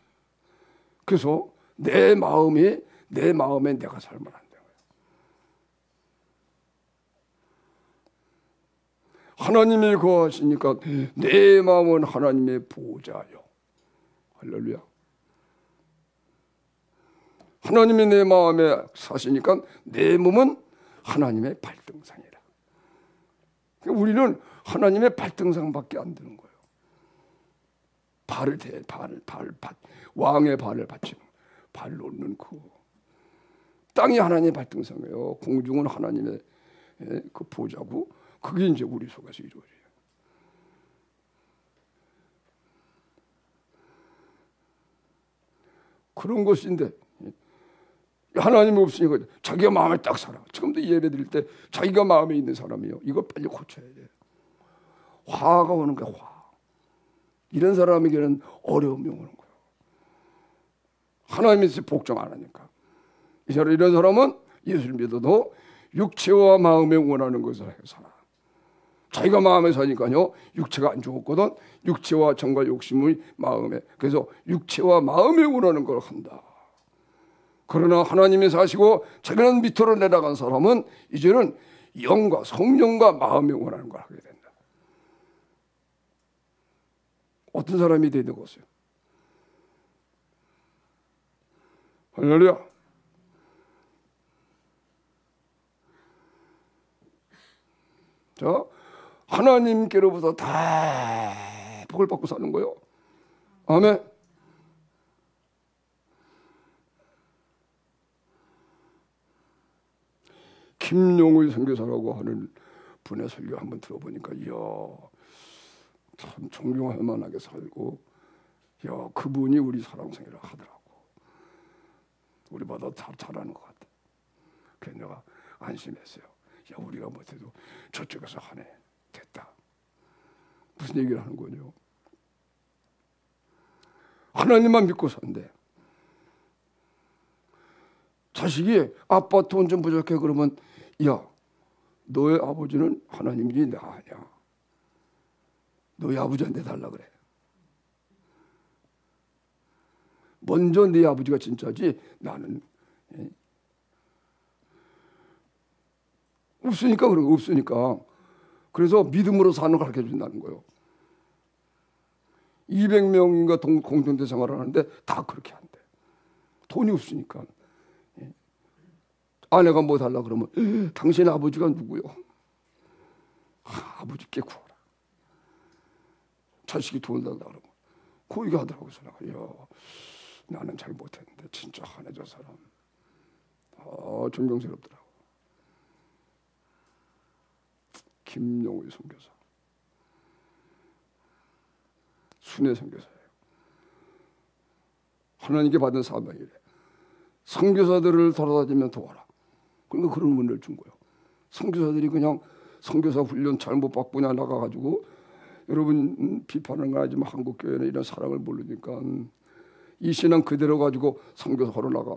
그래서 내 마음에 내가 살면 안 돼요. 하나님이 거하시니까 내 마음은 하나님의 보호자요. 할렐루야. 하나님이 내 마음에 사시니까 내 몸은 하나님의 발등상이라. 그러니까 우리는 하나님의 발등상밖에 안 되는 거예요. 왕의 발을 받치는, 발 놓는 그 땅이 하나님의 발등상이에요. 공중은 하나님의 그 보좌고, 그게 이제 우리 속에서 이루어져요. 그런 것인데 하나님이 없으니까 자기가 마음에 딱 살아. 지금도 예배 드릴 때 자기가 마음에 있는 사람이요. 이거 빨리 고쳐야 돼. 화가 오는 거야, 화. 이런 사람에게는 어려움이 오는 거예요. 하나님이 복종 안 하니까. 이런 사람은 예수를 믿어도 육체와 마음에 원하는 것을 살아. 자기가 마음에 사니까요, 육체가 안 죽었거든. 육체와 정과 욕심의 마음에. 그래서 육체와 마음에 원하는 걸 한다. 그러나 하나님이 사시고 자기는 밑으로 내려간 사람은 이제는 영과 성령과 마음에 원하는 걸 하게 된다. 어떤 사람이 되는 것이요? 할렐루야. 자, 하나님께로부터 다 복을 받고 사는 거예요. 아멘. 김용의 선교사라고 하는 분의 설교 한번 들어보니까, 이야, 참 존경할 만하게 살고, 야, 그분이 우리 사랑생활을 하더라고. 우리보다 잘하는 것 같아. 그래서 내가 안심했어요. 야, 우리가 못해도 저쪽에서 하네. 됐다. 무슨 얘기를 하는 거냐? 하나님만 믿고 산대. 자식이 아빠 돈 좀 부족해 그러면, 야, 너의 아버지는 하나님이지 나 아니야. 너희 아버지한테 달라 그래. 먼저 네 아버지가 진짜지 나는 없으니까 그런 거 없으니까. 그래서 믿음으로 사는 걸 가르쳐 준다는 거예요. 200명인가 공동체 생활을 하는데 다 그렇게 한대. 돈이 없으니까. 아내가 뭐 달라 그러면 당신 아버지가 누구요? 아버지께 구하라. 자식이 돈 달라 그러면 그 얘기하더라고요. 야, 나는 잘 못했는데 진짜 하네 저 사람. 존경스럽더라고. 김용우의 선교사, 순회 선교사예요. 하나님께 받은 사명이래. 선교사들을 돌아다니면 도와라. 그러니까 그런 문을 준 거예요. 선교사들이 그냥 선교사 훈련 잘못 받고냐 나가가지고 여러분 비판은 하지만 한국 교회는 이런 사랑을 모르니까 이 신앙 그대로 가지고 선교사로 나가.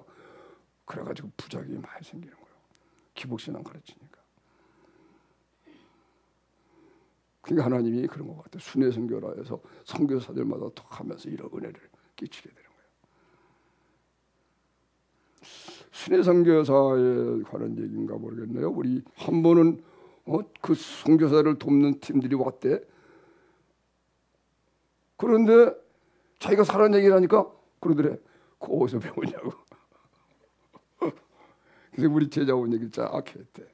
그래가지고 부작용이 많이 생기는 거예요. 기복신앙 가르치니까. 그러니까 하나님이 그런 것 같아요. 순회 선교라 해서 선교사들마다 톡하면서 이런 은혜를 끼치게 되는 거예요. 순회 선교사에 관한 얘기인가 모르겠네요. 우리 한 번은 그 선교사를 돕는 팀들이 왔대. 그런데 자기가 살아난 얘기를 하니까 그러더래. 그거 어디서 배우냐고. 그래서 우리 제자원 얘기를 쫙 했대.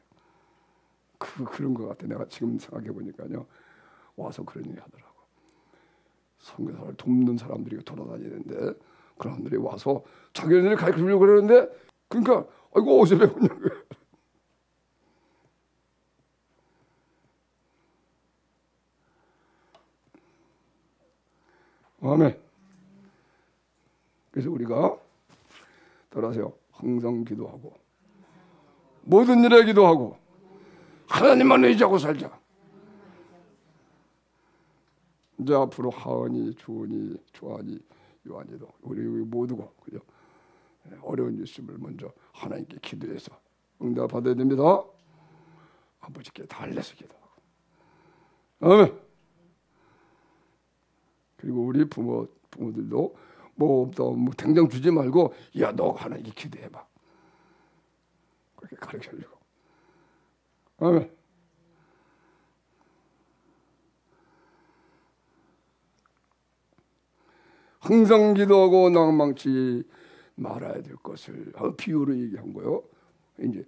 그런 것 같아. 내가 지금 생각해 보니까요. 와서 그런 얘기 하더라고. 선교사를 돕는 사람들이 돌아다니는데 그런 사람들이 와서 자기네들이 가르치려고 그러는데 그러니까 이거 어디서 배우냐고. 아멘. 그래서 우리가 따라하세요. 항상 기도하고 모든 일에 기도하고 하나님만 의지하고 살자. 이제 앞으로 하은이, 주은이, 조한이, 요한이도 우리 모두가 그죠? 어려운 일심을 먼저 하나님께 기도해서 응답 받아야 됩니다. 아버지께 달래서 기도하고. 아멘. 그리고 우리 부모들도 뭐 당장 주지 말고 야 너 하나님께 기도해봐. 그렇게 가르쳐주고. 아멘. 항상 기도하고 낭망치 말아야 될 것을 비유로 얘기한 거예요. 이제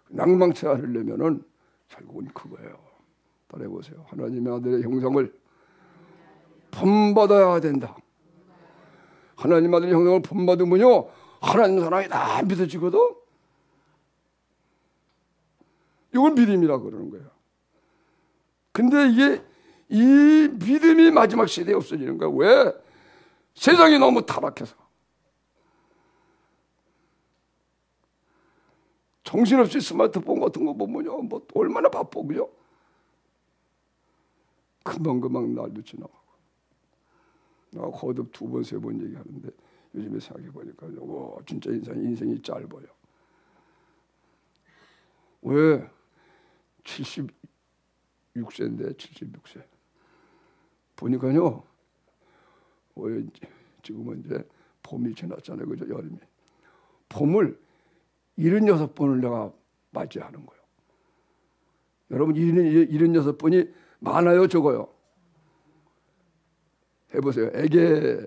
낭망치 않으려면은 결국은 그거예요. 따라해 보세요. 하나님의 아들의 형상을 본받아야 된다. 하나님 아들의 형상을 본받으면요 하나님 사랑이 다 믿어지거든. 이걸 믿음이라고 그러는 거예요. 근데 이게 이 믿음이 마지막 시대에 없어지는 거야. 왜? 세상이 너무 타락해서. 정신없이 스마트폰 같은 거 보면요 뭐 얼마나 바빠 그죠? 금방 날도 지나가고. 내가 거듭 2번, 3번 얘기하는데 요즘에 생각해 보니까 진짜 인생이 짧아요. 왜? 76세인데 76세 보니까요. 지금은 이제 봄이 지났잖아요, 그죠? 여름이. 봄을 76번을 내가 맞이하는 거예요. 여러분 76번이 많아요, 적어요? 해보세요. 에게.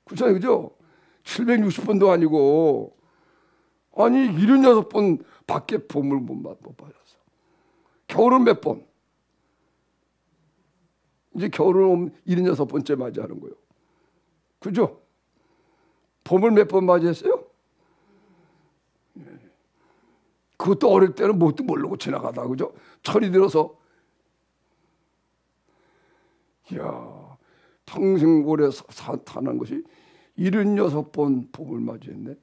그렇잖아요, 그죠? 760번도 아니고 아니 76번 밖에 봄을 못 맞았어. 겨울은 몇 번? 이제 겨울은 76번째 맞이하는 거예요. 그죠? 봄을 몇 번 맞이했어요? 그것도 어릴 때는 뭣도 모르고 지나가다 그죠? 철이 들어서 이야 평생 오래 사는 것이 76번 봄을 맞이했네.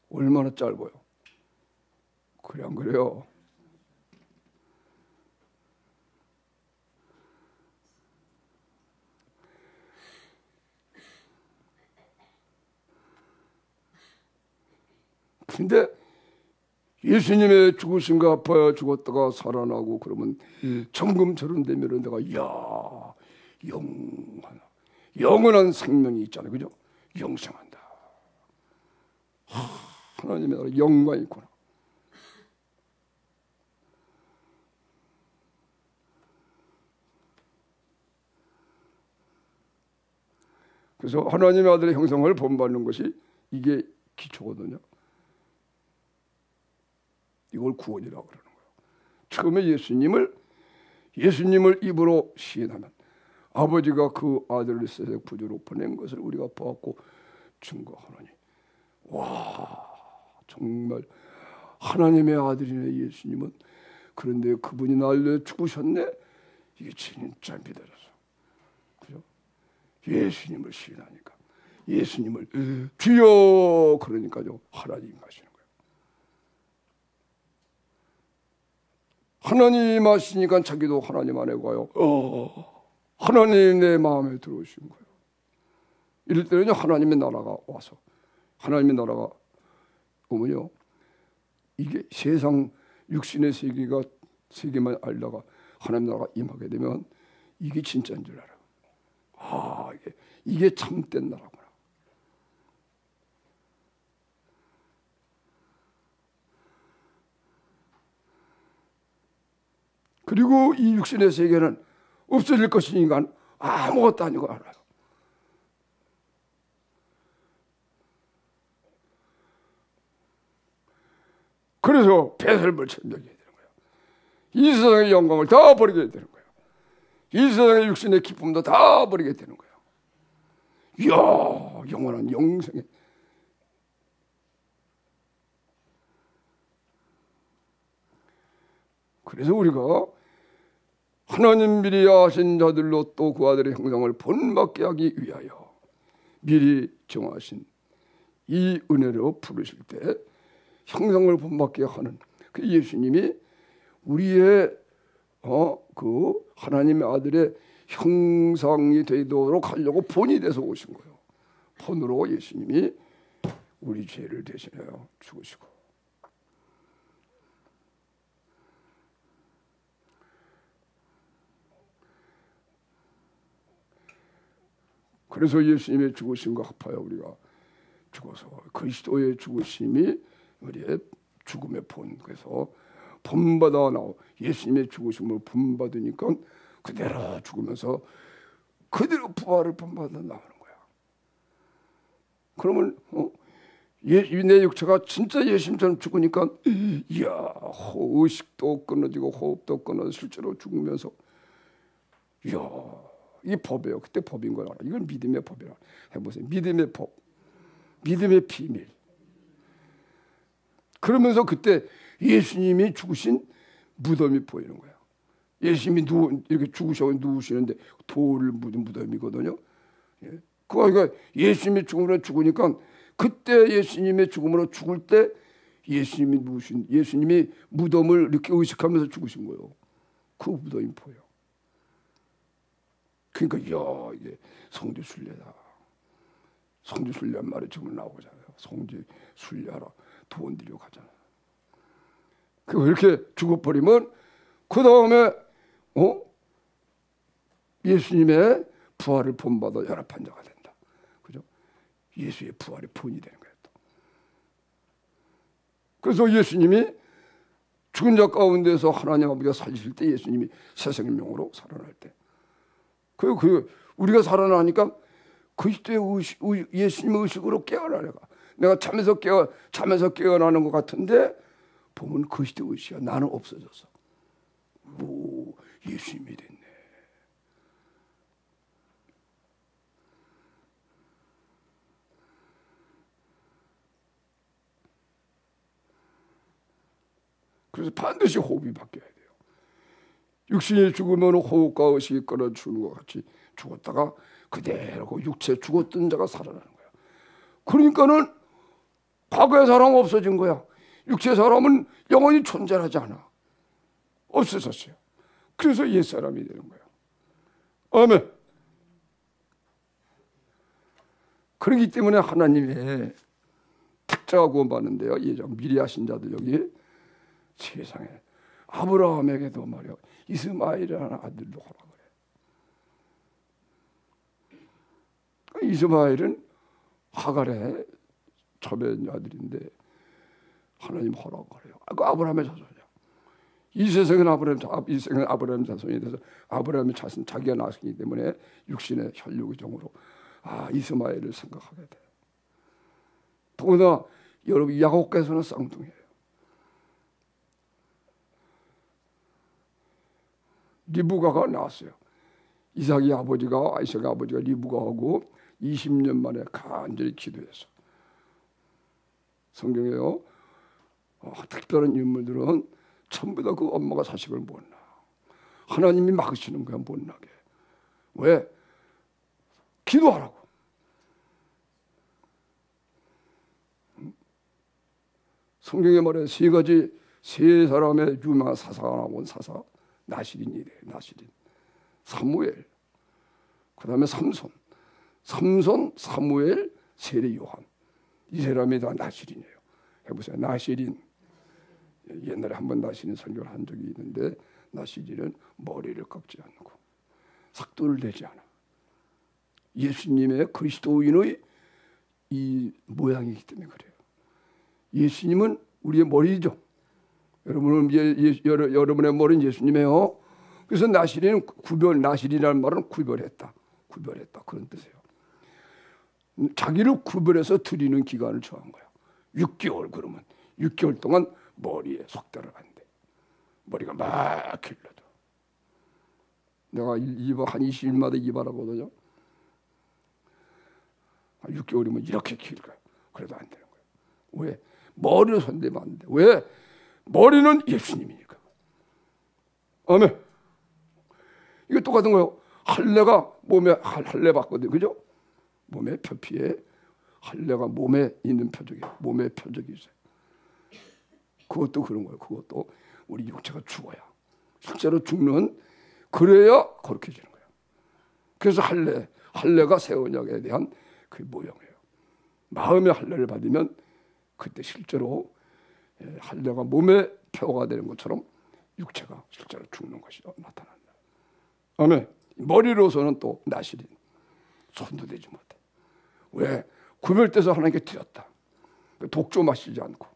얼마나 짧아요. 그래 안 그래요? 근데 예수님의 죽으심과 아파야 죽었다가 살아나고 그러면 정금처럼 되면 내가 이야 영원한 생명이 있잖아요. 그죠? 영생한다. 하나님의 나라 영광이 있구나. 그래서 하나님의 아들의 형상을 본받는 것이 이게 기초거든요. 이걸 구원이라고 그러는 거예요. 처음에 예수님을 입으로 시인하면 아버지가 그 아들을 세상 구주로 보낸 것을 우리가 보았고 증거하노니, 와, 정말 하나님의 아들이네 예수님은. 그런데 그분이 날 위해 죽으셨네. 이게 진짜 믿어져서, 그죠? 예수님을 시인하니까, 예수님을 주여 그러니까요, 하나님 하시는 거예요. 하나님 하시니까 자기도 하나님 안에 가요. 하나님 내 마음에 들어오신 거예요. 이럴 때는요, 하나님의 나라가 와서, 하나님의 나라가 오면요, 이게 세상 육신의 세계만 알다가 하나님 나라가 임하게 되면 이게 진짜인 줄 알아요. 아, 이게 참된 나라구나. 그리고 이 육신의 세계는 없어질 것이니까 아무것도 아니고 알아요. 그래서 배설물 천명해야 되는 거예요. 이 세상의 영광을 다 버리게 되는 거예요. 이 세상의 육신의 기쁨도 다 버리게 되는 거예요. 이야, 영원한 영생에. 그래서 우리가 하나님 미리 하신 자들로 또 그 아들의 형상을 본받게 하기 위하여 미리 정하신 이 은혜로 부르실 때 형상을 본받게 하는 그 예수님이 우리의 그 하나님의 아들의 형상이 되도록 하려고 본이 돼서 오신 거예요. 본으로 예수님이 우리 죄를 대신하여 죽으시고, 그래서 예수님의 죽으심과 합하여 우리가 죽어서 그리스도의 죽으심이 우리의 죽음의 본, 그래서 본받아 나오, 예수님의 죽으심을 본받으니까 그대로 죽으면서 그대로 부활을 본받아 나오는 거야. 그러면 내 육체가 진짜 예수님처럼 죽으니까 이야, 의식도 끊어지고 호흡도 끊어져 실제로 죽으면서, 이야, 이 법이에요. 그때 법인 걸 알아. 이건 믿음의 법이라 해보세요. 믿음의 법, 믿음의 비밀. 그러면서 그때 예수님이 죽으신 무덤이 보이는 거예요. 예수님이 이렇게 죽으셔서 누우시는데 돌을 묻은 무덤이거든요. 그러니까 예수님이 죽음으로 죽으니까 그때 예수님의 죽음으로 죽을 때 예수님이 무덤을 이렇게 의식하면서 죽으신 거예요. 그 무덤이 보여. 그러니까 이게 성지순례다. 성지순례한 말이 지금 나오잖아요. 성지순례하라. 돈 들여 가잖아요. 이렇게 죽어버리면 그 다음에 예수님의 부활을 본받아 연합한 자가 된다. 그죠? 예수의 부활의 본이 되는 거예요. 또. 그래서 예수님이 죽은 자 가운데서 하나님 아버지가 살리실 때 예수님이 새 생명으로 살아날 때, 우리가 살아나니까 그리스도의 예수님의 의식으로 깨어나. 내가 잠에서 깨어나는 것 같은데 보면 그리스도의 의식이 나는 없어졌어. 오, 예수님이 됐네. 그래서 반드시 호흡이 바뀌어야 돼요. 육신이 죽으면 호흡과 의식이 끊어주는 것 같이 죽었다가 그대로 그 육체 죽었던 자가 살아나는 거야. 그러니까는 과거의 사람은 없어진 거야. 육체 사람은 영원히 존재하지 않아. 없어졌어요. 그래서 옛사람이 되는 거야. 아멘. 그렇기 때문에 하나님의 특자가 구원받는데요. 예정 미리 하신 자들 여기 세상에 아브라함에게도 말이야 이스마엘이라는 아들도 허락을 해. 이스마엘은 하갈의 첩의 아들인데 하나님 허락을 해요. 그 아브라함의 자손이야. 이 세상은 아브라함 자손이 돼서 아브라함의 자손 자기가 낳았기 때문에 육신의 혈육의 종으로 이스마엘을 생각하게 돼. 더구나 여러분 야곱께서는 쌍둥이에요. 리브가가 나왔어요. 이삭의 아버지가 리브가하고 20년 만에 간절히 기도해서. 성경에요. 특별한 인물들은 전부 다 그 엄마가 자식을 못 낳아. 하나님이 막으시는 거야, 못 나게. 왜? 기도하라고. 성경에 말해 세 사람의 유명한 사사가 나온 사사. 나시린이래, 나시린. 사무엘. 그 다음에 삼손, 사무엘, 세례 요한. 이 사람이 다 나시린이에요. 해보세요. 나시린. 옛날에 한번 나시린 설교를 한 적이 있는데 나시린은 머리를 깎지 않고 삭도를 내지 않아. 예수님의 그리스도인의 이 모양이기 때문에 그래요. 예수님은 우리의 머리죠. 여러분의 머리는 예수님이에요. 그래서 나시린은 나시린이라는 말은 구별했다 그런 뜻이에요. 자기를 구별해서 드리는 기간을 정한 거야. 6개월. 그러면 6개월 동안 머리에 속달을 한대. 머리가 막 길러도. 내가 한 20일마다 이발하거든요. 6개월이면 이렇게 길어요. 그래도 안 되는 거예요. 왜? 머리로 손대면 안 돼. 왜? 머리는 예수님이니까. 아멘. 이거 똑같은 거예요. 할례가 몸에 할례 받거든요. 그죠? 몸의 표피에 할례가 몸에 있는 표적이에요. 몸에 표적이 있어요. 그것도 그런 거예요. 그것도 우리 육체가 죽어야 실제로 죽는 그래야 거룩해지는 거예요. 그래서 할례가 새 언약에 대한 그 모형이에요. 마음의 할례를 받으면 그때 실제로 할례가 몸의 표가 되는 것처럼 육체가 실제로 죽는 것이 나타난다. 아멘. 머리로서는 또 나시린. 손도 대지 못해. 왜? 구별돼서 하나님께 드렸다. 독조 마시지 않고.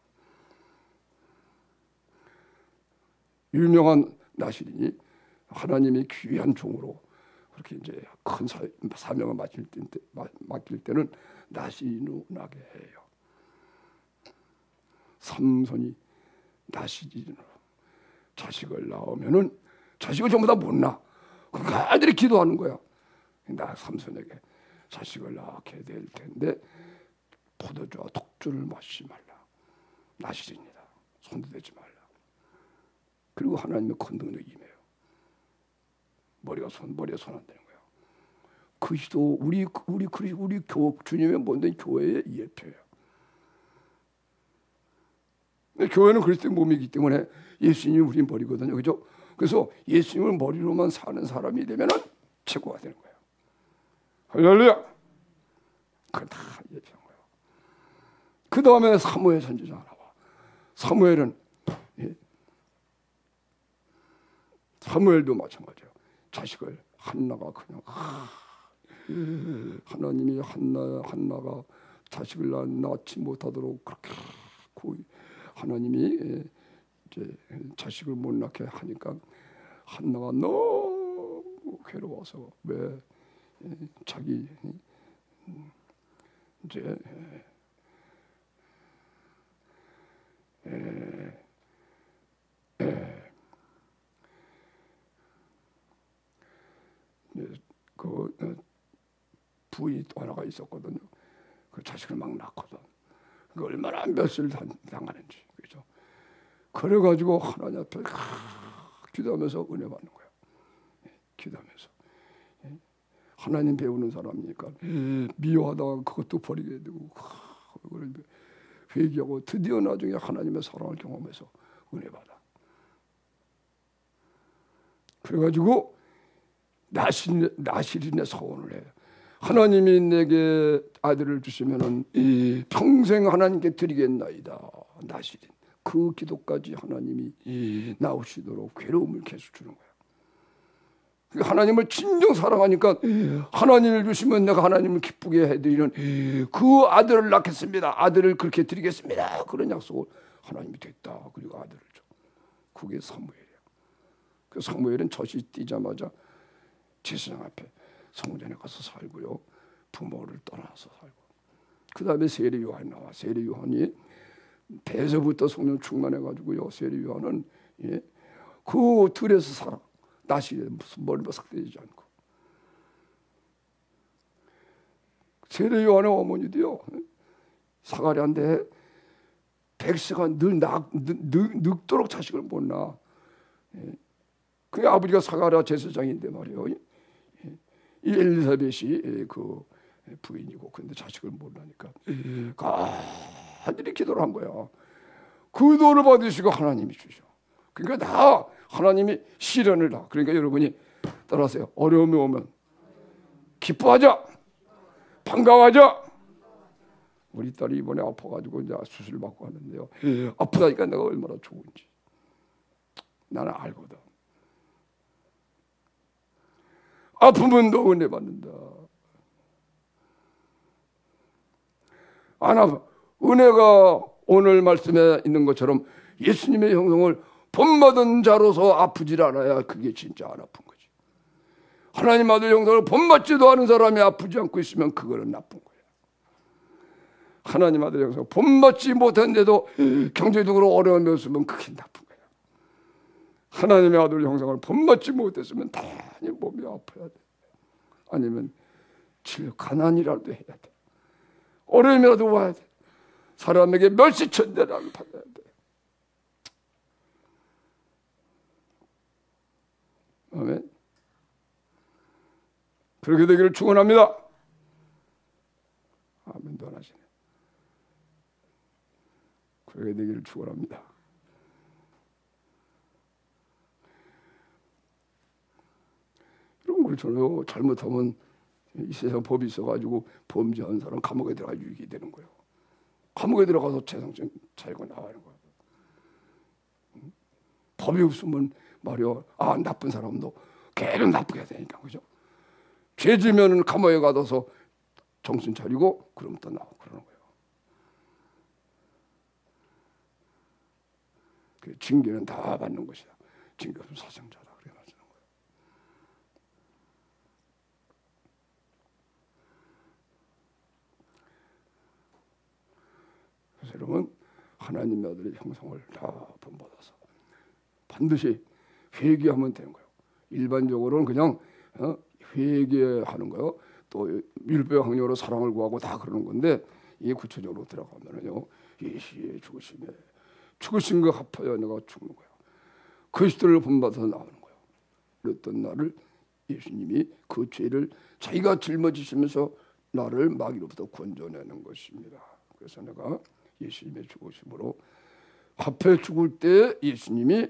유명한 나시린이 하나님이 귀한 종으로 그렇게 이제 큰 사명을 맡길 때는 나시린으로 나게 해요. 삼손이 나시린으로 자식을 낳으면은 자식을 전부 다 못 낳아. 그러니까 아들이 기도하는 거야. 나 삼손에게 자식을 낳게 될 텐데 포도주와 독주를 마시지 말라. 나시린이다. 손도 대지 말라. 그리고 하나님의 큰 능력이 임해요. 머리에 손 안 되는 거예요. 그리스도 우리 주님의 모든 교회의 예표예요. 교회는 그리스도의 몸이기 때문에 예수님이 우리 머리거든요. 그죠? 그래서 예수님을 머리로만 사는 사람이 되면 최고가 되는 거예요. 할렐루야! 그건 다 예표한 거예요. 그 다음에 사무엘 선지자가 나와. 사무엘도 마찬가지예요. 자식을 한나가 그냥 하나님이 한나가 자식을 낳지 못하도록 그렇게 하나님이 이제 자식을 못 낳게 하니까 한나가 너무 괴로워서 왜 자기 이제 그 부인이 또 하나가 있었거든요. 그 자식을 막 낳거든. 그 얼마나 멸시를 당하는지. 그죠? 그래가지고 하나님 앞에 기도하면서 은혜 받는 거야. 기도하면서. 하나님 배우는 사람이니까 미워하다가 그것도 버리게 되고 그걸 회개하고 드디어 나중에 하나님의 사랑을 경험해서 은혜 받아. 그래가지고 나시린의 서원을 해요. 하나님이 내게 아들을 주시면은 평생 하나님께 드리겠나이다. 나시린. 그 기도까지 하나님이 나오시도록 괴로움을 계속 주는 거야. 하나님을 진정 사랑하니까 하나님을 주시면 내가 하나님을 기쁘게 해드리는 그 아들을 낳겠습니다. 아들을 그렇게 드리겠습니다. 그런 약속을 하나님이 됐다. 그리고 아들을 줘. 그게 사무엘이야. 그 사무엘은 젖이 뛰자마자 제사장 앞에 성전에 가서 살고요. 부모를 떠나서 살고, 그 다음에 세례 요한이 나와. 세례 요한이 배에서부터 성령 충만해가지고요. 세례 요한은 그 들에서 살아. 낯이 무슨 머리 바삭대지 않고. 세례 요한의 어머니도요, 사가랴인데 백세가 늙도록 자식을 못 낳아. 그 아버지가 사가랴 제사장인데 말이에요. 이 엘리사벳이 그 부인이고, 근데 자식을 못 낳으니까 간절히 기도를 한 거야. 그 도를 받으시고 하나님이 주셔. 그러니까 다 하나님이 시련을 다. 그러니까 여러분이 따라하세요. 어려움이 오면 기뻐하자, 반가워하자. 우리 딸이 이번에 아파가지고 이제 수술 받고 하는데요. 아프다니까 내가 얼마나 좋은지 나는 알거든. 아프면 너 은혜 받는다. 안 아파. 은혜가 오늘 말씀에 있는 것처럼 예수님의 형성을 본받은 자로서 아프질 않아야 그게 진짜 안 아픈 거지. 하나님 아들 형성을 본받지도 않은 사람이 아프지 않고 있으면 그거는 나쁜 거야. 하나님 아들 형성 본받지 못했는데도 경제적으로 어려움이 없으면 그게 나쁜 거야. 하나님의 아들 형성을 본받지 못했으면 당연히 몸이 아파야 돼. 아니면 가난이라도 해야 돼. 어려움이라도 와야 돼. 사람에게 멸시천대라도 받아야 돼. 아멘. 그렇게 되기를 축원합니다. 아멘도 안 하시네. 그렇게 되기를 축원합니다. 이런 걸 저는 잘못하면 이 세상 법이 있어가지고 범죄한 사람 감옥에 들어가 유익이 되는 거예요. 감옥에 들어가서 재산증 차리고 나가는 거예요. 법이 없으면 말이요, 나쁜 사람도 계속 나쁘게 되니까, 그죠? 죄 지면은 감옥에 가둬서 정신 차리고 그럼 또 나오고 그러는 거예요. 그 징계는 다 받는 것이다. 징계는 사상자다. 그래 말하는 거예요. 그래서 여러분, 하나님의 아들의 형성을 다 본받아서 반드시 회개하면 되는 거예요. 일반적으로는 그냥 회개하는 거예요. 또 율법의 강령으로 사랑을 구하고 다 그러는 건데, 이게 구체적으로 들어가면은요, 예수의 죽으심과 합하여 내가 죽는 거야. 그리스도를 본받아서 나오는 거예요. 어떤 날을 예수님이 그 죄를 자기가 짊어지시면서 나를 마귀로부터 건져내는 것입니다. 그래서 내가 예수님의 죽으심으로 합해 죽을 때 예수님이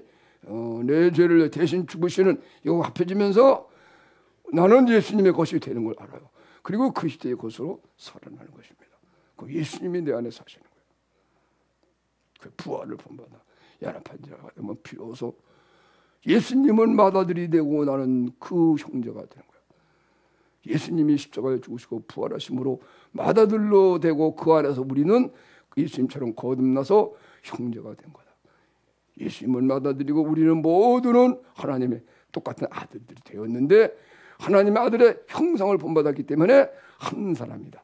내 죄를 대신 죽으시는 이거 합해지면서 나는 예수님의 것이 되는 걸 알아요. 그리고 그리스도의 것으로 살아나는 것입니다. 그 예수님이 내 안에 사시는 거예요. 그 부활을 본받아 연합한 자가 되면 비로소 예수님은 맏아들이 되고 나는 그 형제가 되는 거예요. 예수님이 십자가에 죽으시고 부활하심으로 맏아들로 되고 그 안에서 우리는 예수님처럼 거듭나서 형제가 된 거다. 예수님은 맏아들이고 우리는 모두는 하나님의 똑같은 아들들이 되었는데 하나님의 아들의 형상을 본받았기 때문에 한 사람이다.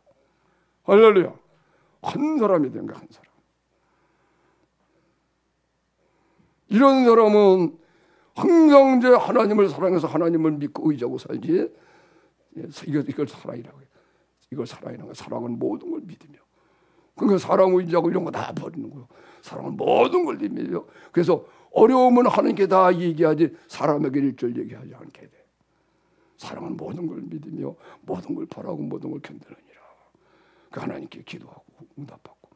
할렐루야. 한 사람이 된 거야. 한 사람. 이런 사람은 항상 이제 하나님을 사랑해서 하나님을 믿고 의지하고 살지. 이걸 사랑이라고 해요. 이걸 사랑이라고 해요. 사랑은 모든 걸 믿으며. 그러니까 사랑 의지하고 이런 거 다 버리는 거예요. 사랑은 모든 걸 믿으며. 그래서 어려움은 하나님께 다 얘기하지 사람에게 일절 얘기하지 않게 돼. 사랑은 모든 걸 믿으며 모든 걸 바라고 모든 걸 견디느니라. 그 하나님께 기도하고 응답받고.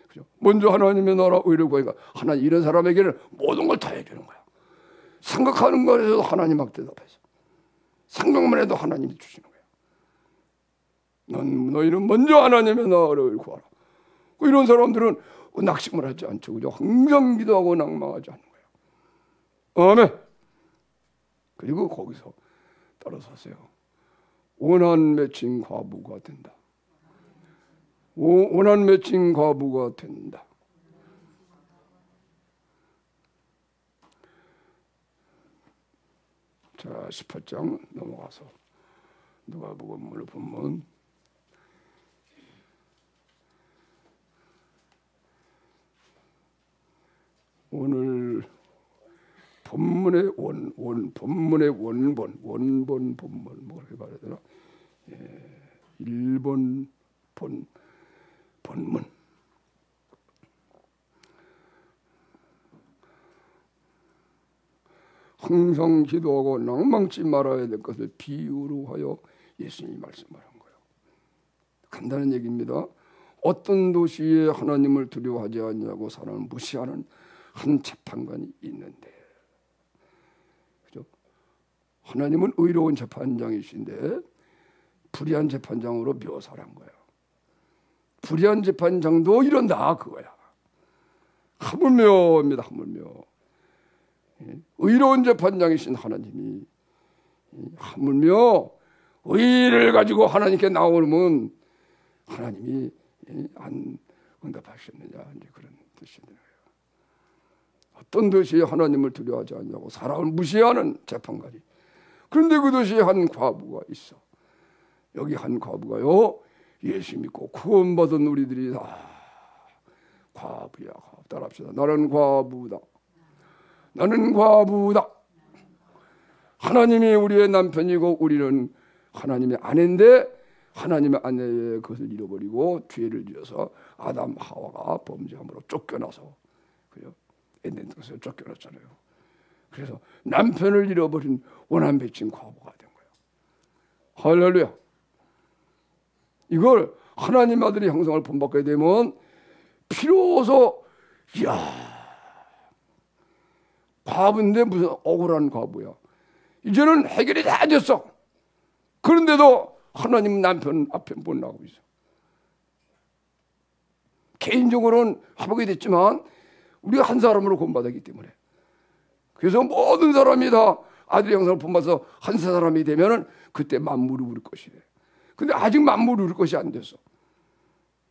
그죠? 먼저 하나님의 나라 의를 구하니까 하나님 이런 사람에게는 모든 걸 다 해주는 거야. 생각하는 것에도 하나님 막 대답해서 생각만 해도 하나님이 주시는 거야. 너희는 먼저 하나님의 나라를 구하라. 이런 사람들은 낙심을 하지 않죠. 그죠? 항상 기도하고 낭망하지 않는 거예요. 아멘. 그리고 거기서 따라서 하세요. 원한 맺힌 과부가 된다. 원한 맺힌 과부가 된다. 자, 18장 넘어가서 누가복음을 보면 오늘 본문의 본문의 원본 본문 뭐 그렇게 말해야 되나? 1번 본문. 항상 기도하고 낭망치 말아야 될 것을 비유로 하여 예수님이 말씀하는 거예요. 간단한 얘기입니다. 어떤 도시에 하나님을 두려워하지 않냐고 사람을 무시하는 한 재판관이 있는데, 그죠? 하나님은 의로운 재판장이신데 불의한 재판장으로 묘사를 한 거예요. 불의한 재판장도 이런다 그거야. 하물며입니다. 하물며. 의로운 재판장이신 하나님이 하물며 의를 가지고 하나님께 나오면 하나님이 안 응답하셨느냐, 이제 그런 뜻이네요. 어떤 도시에 하나님을 두려워하지 않냐고 사람을 무시하는 재판관이. 그런데 그 도시에 한 과부가 있어. 여기 한 과부가요, 예수 믿고 구원받은 우리들이 다 과부야. 따라합시다. 나는 과부다. 나는 과부다. 하나님이 우리의 남편이고 우리는 하나님의 아내인데 하나님의 아내의 것을 잃어버리고 죄를 지어서 아담 하와가 범죄함으로 쫓겨나서, 그죠? 에덴 동산에서 쫓겨났잖아요. 그래서 남편을 잃어버린 원한 맺힌 과부가 된 거예요. 할렐루야. 이걸 하나님 아들의 형상을 본받게 되면 비로소, 이야, 과부인데 무슨 억울한 과부야. 이제는 해결이 다 됐어. 그런데도 하나님 남편 앞에 못 나가고 있어. 개인적으로는 회복이 됐지만 우리가 한 사람으로 구원받았기 때문에, 그래서 모든 사람이 다 아들의 형상을 본받아서 한 사람이 되면은 그때 만물을 우릴 것이래. 근데 아직 만물을 우릴 것이 안 됐어.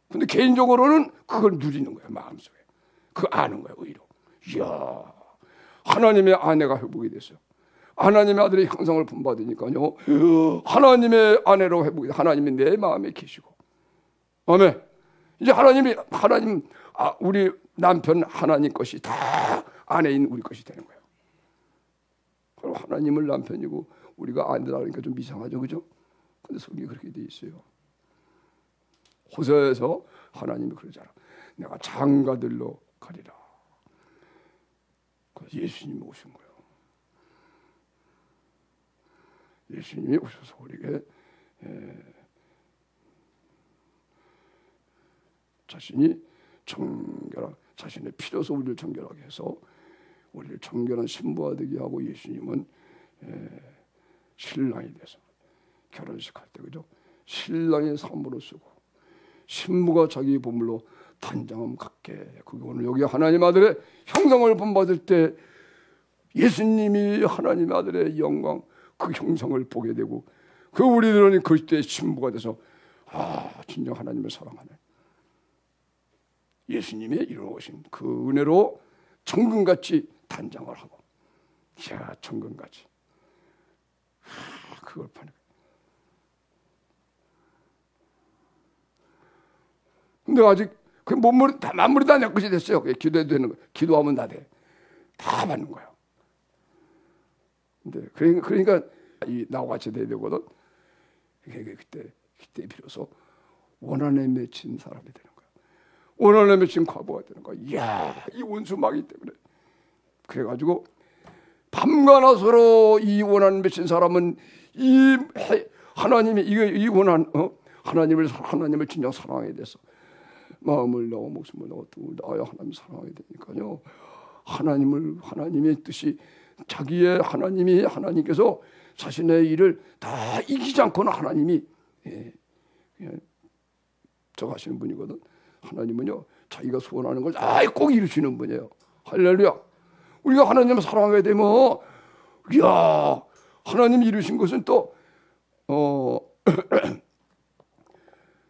근데 개인적으로는 그걸 누리는 거야. 마음속에 그거 아는 거야. 의로. 이야, 하나님의 아내가 회복이 됐어요. 하나님의 아들의 형상을 본받으니까요, 하나님의 아내로 회복이 돼. 하나님이 내 마음에 계시고. 아멘. 이제 하나님 우리 남편 하나님 것이 다 아내인 우리 것이 되는 거예요. 그럼 하나님을 남편이고 우리가 아내라 하니까 좀 이상하죠, 그죠? 근데 성경이 그렇게 돼 있어요. 호세에서 하나님이 그러잖아. 내가 장가들로 가리라. 예수님이 오신 거예요. 예수님이 오셔서 우리에게 자신이 정결한, 자신의 피로서 우리를 정결하게 해서 우리를 정결한 신부가 되게 하고, 예수님은 신랑이 돼서 결혼식 할 때, 그죠? 신랑의 삶으로 쓰고 신부가 자기 보물로 단장함 갖게. 그게 오늘 여기 하나님 아들의 형상을 본받을 때 예수님이 하나님 아들의 영광, 그 형상을 보게 되고, 그 우리들은 그때 신부가 돼서 진정 하나님을 사랑하네. 예수님의 이루어오신 그 은혜로 천금같이 단장을 하고, 이야, 천금같이 그걸 파는 거예요. 근데 아직 그 몸물이 다 만물이 다 내 것이 됐어요. 기도해도 되는 거, 기도하면 다 돼, 다 받는 거예요. 근데 그러니까 나와 같이 돼야 되거든. 그때 비로소 원한에 맺힌 사람이 되는 거야. 원한에 맺힌 과부가 되는 거야. 이야, 이 원수 마귀 때문에. 그래가지고 밤과 낮으로 이 원한 맺힌 사람은 이 하나님이 이 원한 하나님을 진정 사랑하게 돼서 마음을 넣어 목숨을 넣어 나야 하나님 사랑하게 되니까요. 하나님의 뜻이, 자기의 하나님께서 자신의 일을 다 이기지 않고는 하나님이 그냥 저거 하시는 분이거든. 하나님은요, 자기가 소원하는 걸 다 꼭 이루시는 분이에요. 할렐루야. 우리가 하나님을 사랑하게 되면, 이야, 하나님이 이루신 것은 또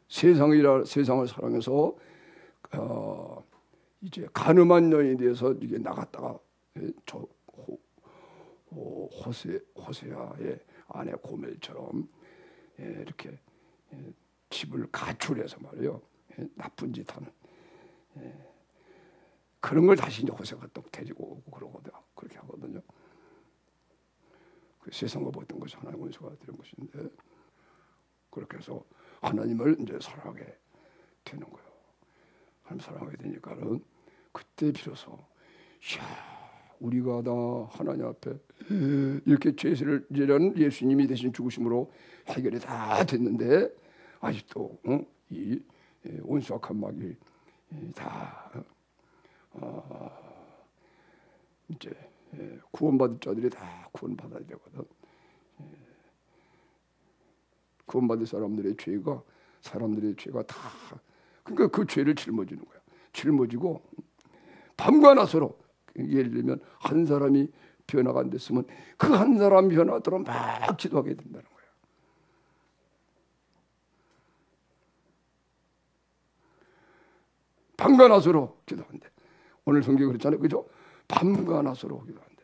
세상을 사랑해서 이제 가늠한 여인에 대해서 이게 나갔다가 저 호세아의 아내 고멜처럼 이렇게 집을 가출해서 말이에요, 나쁜 짓 하는 그런 걸 다시 이제 호세가 또 데리고 오고 그러거든요. 그렇게 하거든요. 그 세상과 어떤 것이 하나님의 원수가 되는 것인데, 그렇게 해서 하나님을 이제 사랑하게 되는 거예요. 하나님 사랑하게 되니까는 그때 비로소 우리가 다 하나님 앞에 이렇게 죄를 지는 예수님이 대신 죽으심으로 해결이 다 됐는데 아직도 이 원수와 칸막이 다 이제 구원받을 자들이 다 구원받아야 되거든. 구원받을 사람들의 죄가 다, 그러니까 그 죄를 짊어지는 거야. 짊어지고 밤과 낮으로, 예를 들면 한 사람이 변화가 안 됐으면 그 한 사람 변화도록 막 기도하게 된다는 거야. 밤과 낮으로 기도한대. 오늘 성경이 그렇잖아요, 그죠? 밤과 낮으로 기도한대.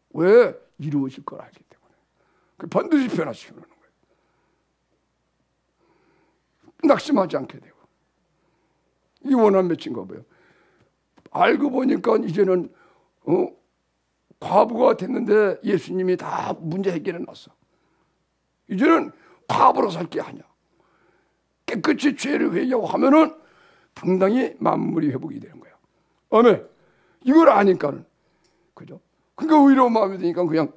왜? 이루어질 걸 알기 때문에. 반드시 변화시키는 거예요. 낙심하지 않게 되고. 이 원한 맺힌가 봐요. 알고 보니까 이제는 과부가 됐는데 예수님이 다 문제 해결해 놨어. 이제는 과부로 살 게 아니야. 깨끗이 죄를 회개하고 하면은 당당히 만물이 회복이 되는 거야. 아멘. 이걸 아니까는, 그죠? 그러니까 의로운 마음이 되니까 그냥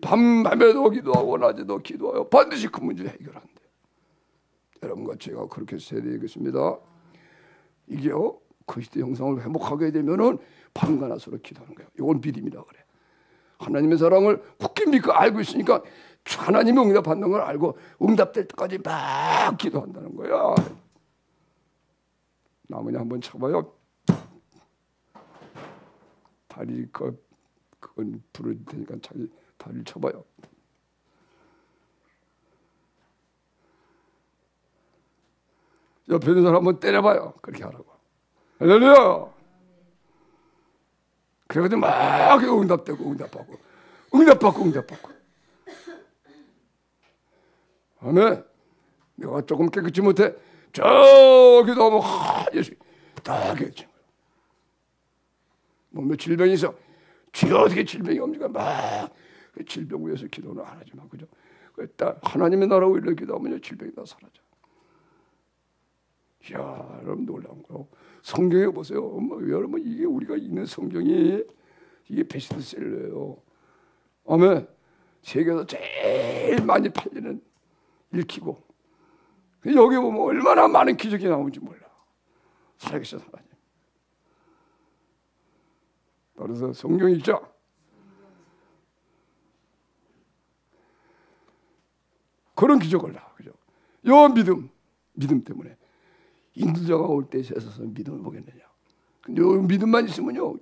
밤에도 기도하고 낮에도 기도하여 반드시 그 문제를 해결한대. 여러분과 제가 그렇게 해야 되겠습니다. 이게요, 그리스도의 형상을 회복하게 되면은 밤과 낮으로 기도하는 거예요. 이건 믿음이다 그래. 하나님의 사랑을 굳게 믿고 알고 있으니까 하나님의 응답받는 걸 알고 응답될 때까지 막 기도한다는 거야. 나무냐 한번 쳐봐요. 다리 그건 부를 테니까 자기 다리를 쳐봐요. 옆에 있는 사람 한번 때려봐요. 그렇게 하라고. 할렐루야. 그래가지고 막 응답되고 응답받고. 아멘. 내가 조금 깨끗이 못해. 저기도 하면 예수 다 깨끗이. 몸에 질병이 있어. 주여 어떻게 질병이 옵니까? 막 질병 위해서 기도는 안 하지만, 그죠? 딱 하나님의 나라 위를 기도하면 질병이 다 사라져. 이야, 여러분 놀라운 거. 성경에 보세요. 여러분 이게 우리가 읽는 성경이 이게 베스트셀러예요. 아멘. 세계에서 제일 많이 팔리는 읽히고, 여기 보면 얼마나 많은 기적이 나오는지 몰라. 살아계신 하나님. 그래서 성경 읽자. 그런 기적을 나, 그죠? 요 믿음 때문에 인도자가 올 때 세상에서 믿음을 보겠느냐. 근데 요 믿음만 있으면요,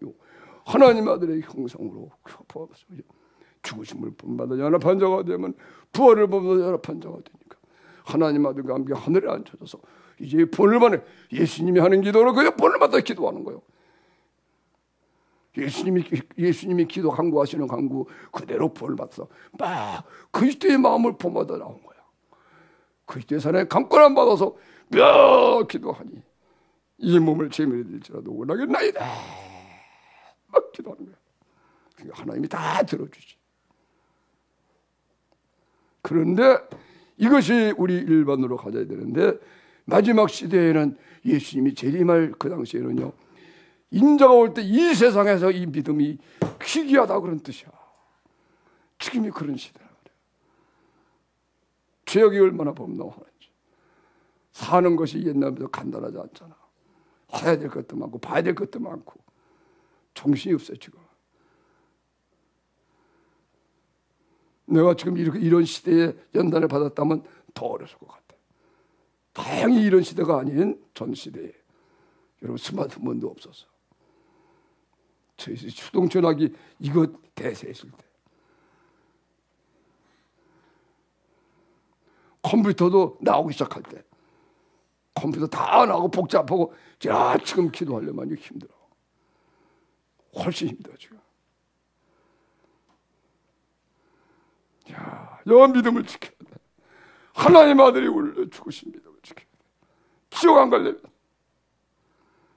하나님 아들의 형상으로 죽으심을 본받아 연합한 자가 되면 부활을 본받아 연합한 자가 되니까 하나님 아들과 함께 하늘에 앉혀져서 이제 본을 받는, 예수님이 하는 기도를 그냥 본을 받아 기도하는 거예요. 예수님이 기도 간구하시는 간구 그대로 본을 받아서 막 그리스도의 마음을 본받아 나온 거야. 그리스도의 산에 강권함 받아서 몇 기도하니 이 몸을 재미를 들지라도 원하겠나이다. 막 기도하는 거야. 그러니까 하나님이 다 들어주지. 그런데 이것이 우리 일반으로 가져야 되는데, 마지막 시대에는 예수님이 재림할 그 당시에는요, 인자가 올 때 이 세상에서 이 믿음이 희귀하다 그런 뜻이야. 지금이 그런 시대라 그래. 죄악이 얼마나 범람하는지. 사는 것이 옛날보다 간단하지 않잖아. 해야 될 것도 많고 봐야 될 것도 많고 정신이 없어 지금. 내가 지금 이런 시대에 연단을 받았다면 더 어려울 것 같아. 다행히 이런 시대가 아닌 전 시대에 여러분 스마트폰도 없었어. 수동 전화기 이거 대세했을 때, 컴퓨터도 나오기 시작할 때, 컴퓨터 다 나오고 복잡하고, 야 지금 기도하려면 힘들어. 훨씬 힘들어 지금. 야, 여 믿음을 지켜야 돼. 하나님 아들이 울려 죽으신 믿음을 지켜야 돼. 지옥 안 가려면.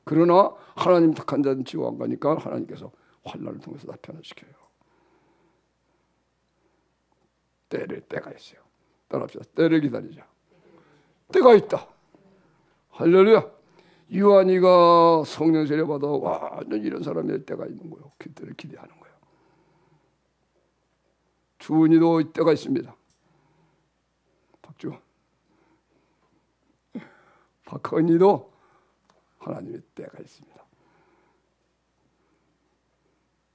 그러나 하나님 택한 자는 지옥 안 가니까 하나님께서 환난을 통해서 다 변화시켜요. 때가 있어요. 따라합시다. 때를 기다리자. 때가 있다. 할렐루야. 요한이가 성령 세례 받아 완전 이런 사람의 때가 있는 거예요. 그 때를 기대하는 거예요. 주은이도 때가 있습니다. 박주원, 박헌이도 하나님의 때가 있습니다.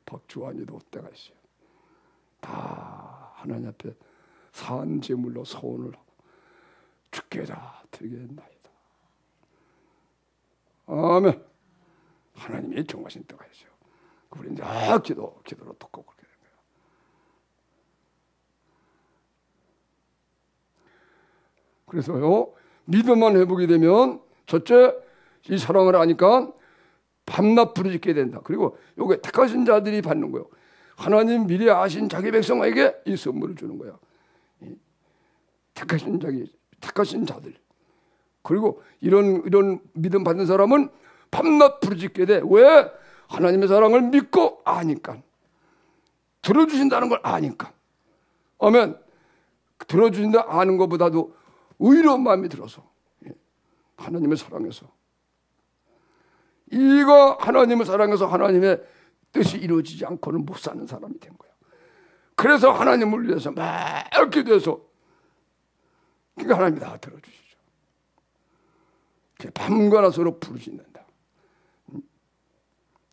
박주환이도 때가 있어요. 다 하나님 앞에 산 제물로 소원을 하고 주께 다 드리겠나이다. 아멘. 하나님의 정하신 때가 있어요. 우리는 다 기도로 듣고 그렇게 된 거예요. 그래서요, 믿음만 회복이 되면 첫째, 이 사랑을 하니까 밤낮 부르짖게 된다. 그리고 요게 택하신 자들이 받는 거예요. 하나님 미리 아신 자기 백성에게 이 선물을 주는 거야. 택하신 자들. 그리고 이런 믿음 받는 사람은 밤낮 부르짖게 돼. 왜? 하나님의 사랑을 믿고 아니까. 들어주신다는 걸 아니까. 아멘. 들어주신다 아는 것보다도 의로운 마음이 들어서 하나님의 사랑에서 이가 하나님을 사랑해서 하나님의 뜻이 이루어지지 않고는 못 사는 사람이 된 거야. 그래서 하나님을 위해서 막 기도해서 그러니까 하나님이 다 들어주시죠. 밤과 낮으로 부르짖는다.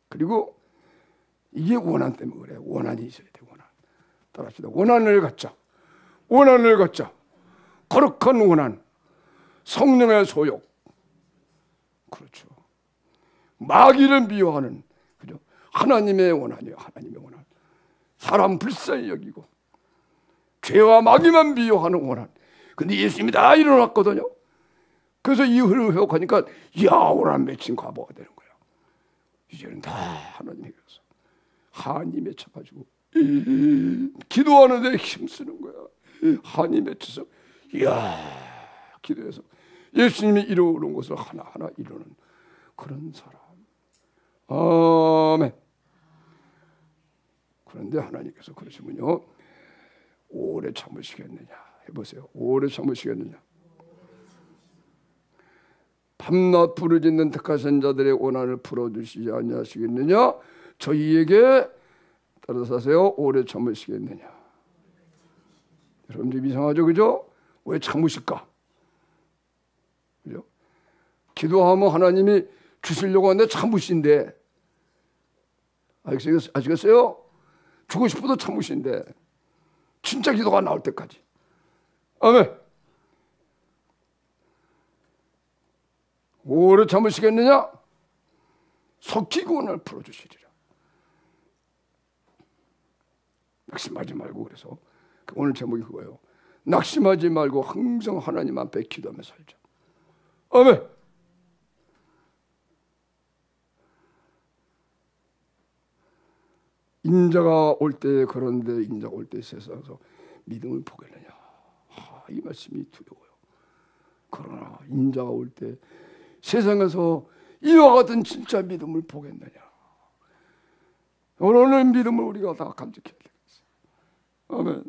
그리고 이게 원한 때문에 그래. 원한이 있어야 돼. 원한. 따라합시다. 원한을 갖자. 원한을 갖자. 거룩한 원한. 성령의 소욕. 그렇죠. 마귀를 미워하는 그죠? 하나님의 원한이에요. 하나님의 원한. 사람 불쌍히 여기고 죄와 마귀만 미워하는 원한. 근데 예수님이 다 일어났거든요. 그래서 이 흐름을 회복하니까 원한 맺힌 과부가 되는 거예요. 이제는 다 하나님에게서 한이 맺혀가지고 기도하는데 힘쓰는 거야. 한이 맺혀서 기도해서 예수님이 이루는 것을 하나하나 이루는 그런 사람. 아멘. 그런데 하나님께서 그러시면요, 오래 참으시겠느냐 해보세요. 오래 참으시겠느냐. 밤낮 부르짖는 택하신 자들의 원한을 풀어주시지 아니하시겠느냐. 저희에게 따라서 하세요. 오래 참으시겠느냐. 여러분 좀 이상하죠, 그죠? 왜 참으실까? 그죠? 기도하면 하나님이 주시려고 하는데 참으신데, 아시겠어요? 주고 싶어도 참으신데 진짜 기도가 나올 때까지. 아멘. 오래 참으시겠느냐? 속히 구원을 풀어주시리라. 낙심하지 말고. 그래서 오늘 제목이 그거예요. 낙심하지 말고 항상 하나님 앞에 기도하며 살자. 아멘. 인자가 올 때, 그런데 인자가 올 때 세상에서 믿음을 보겠느냐. 이 말씀이 두려워요. 그러나 인자가 올 때 세상에서 이와 같은 진짜 믿음을 보겠느냐. 오늘 믿음을 우리가 다 간직해야 되겠어요. 아멘.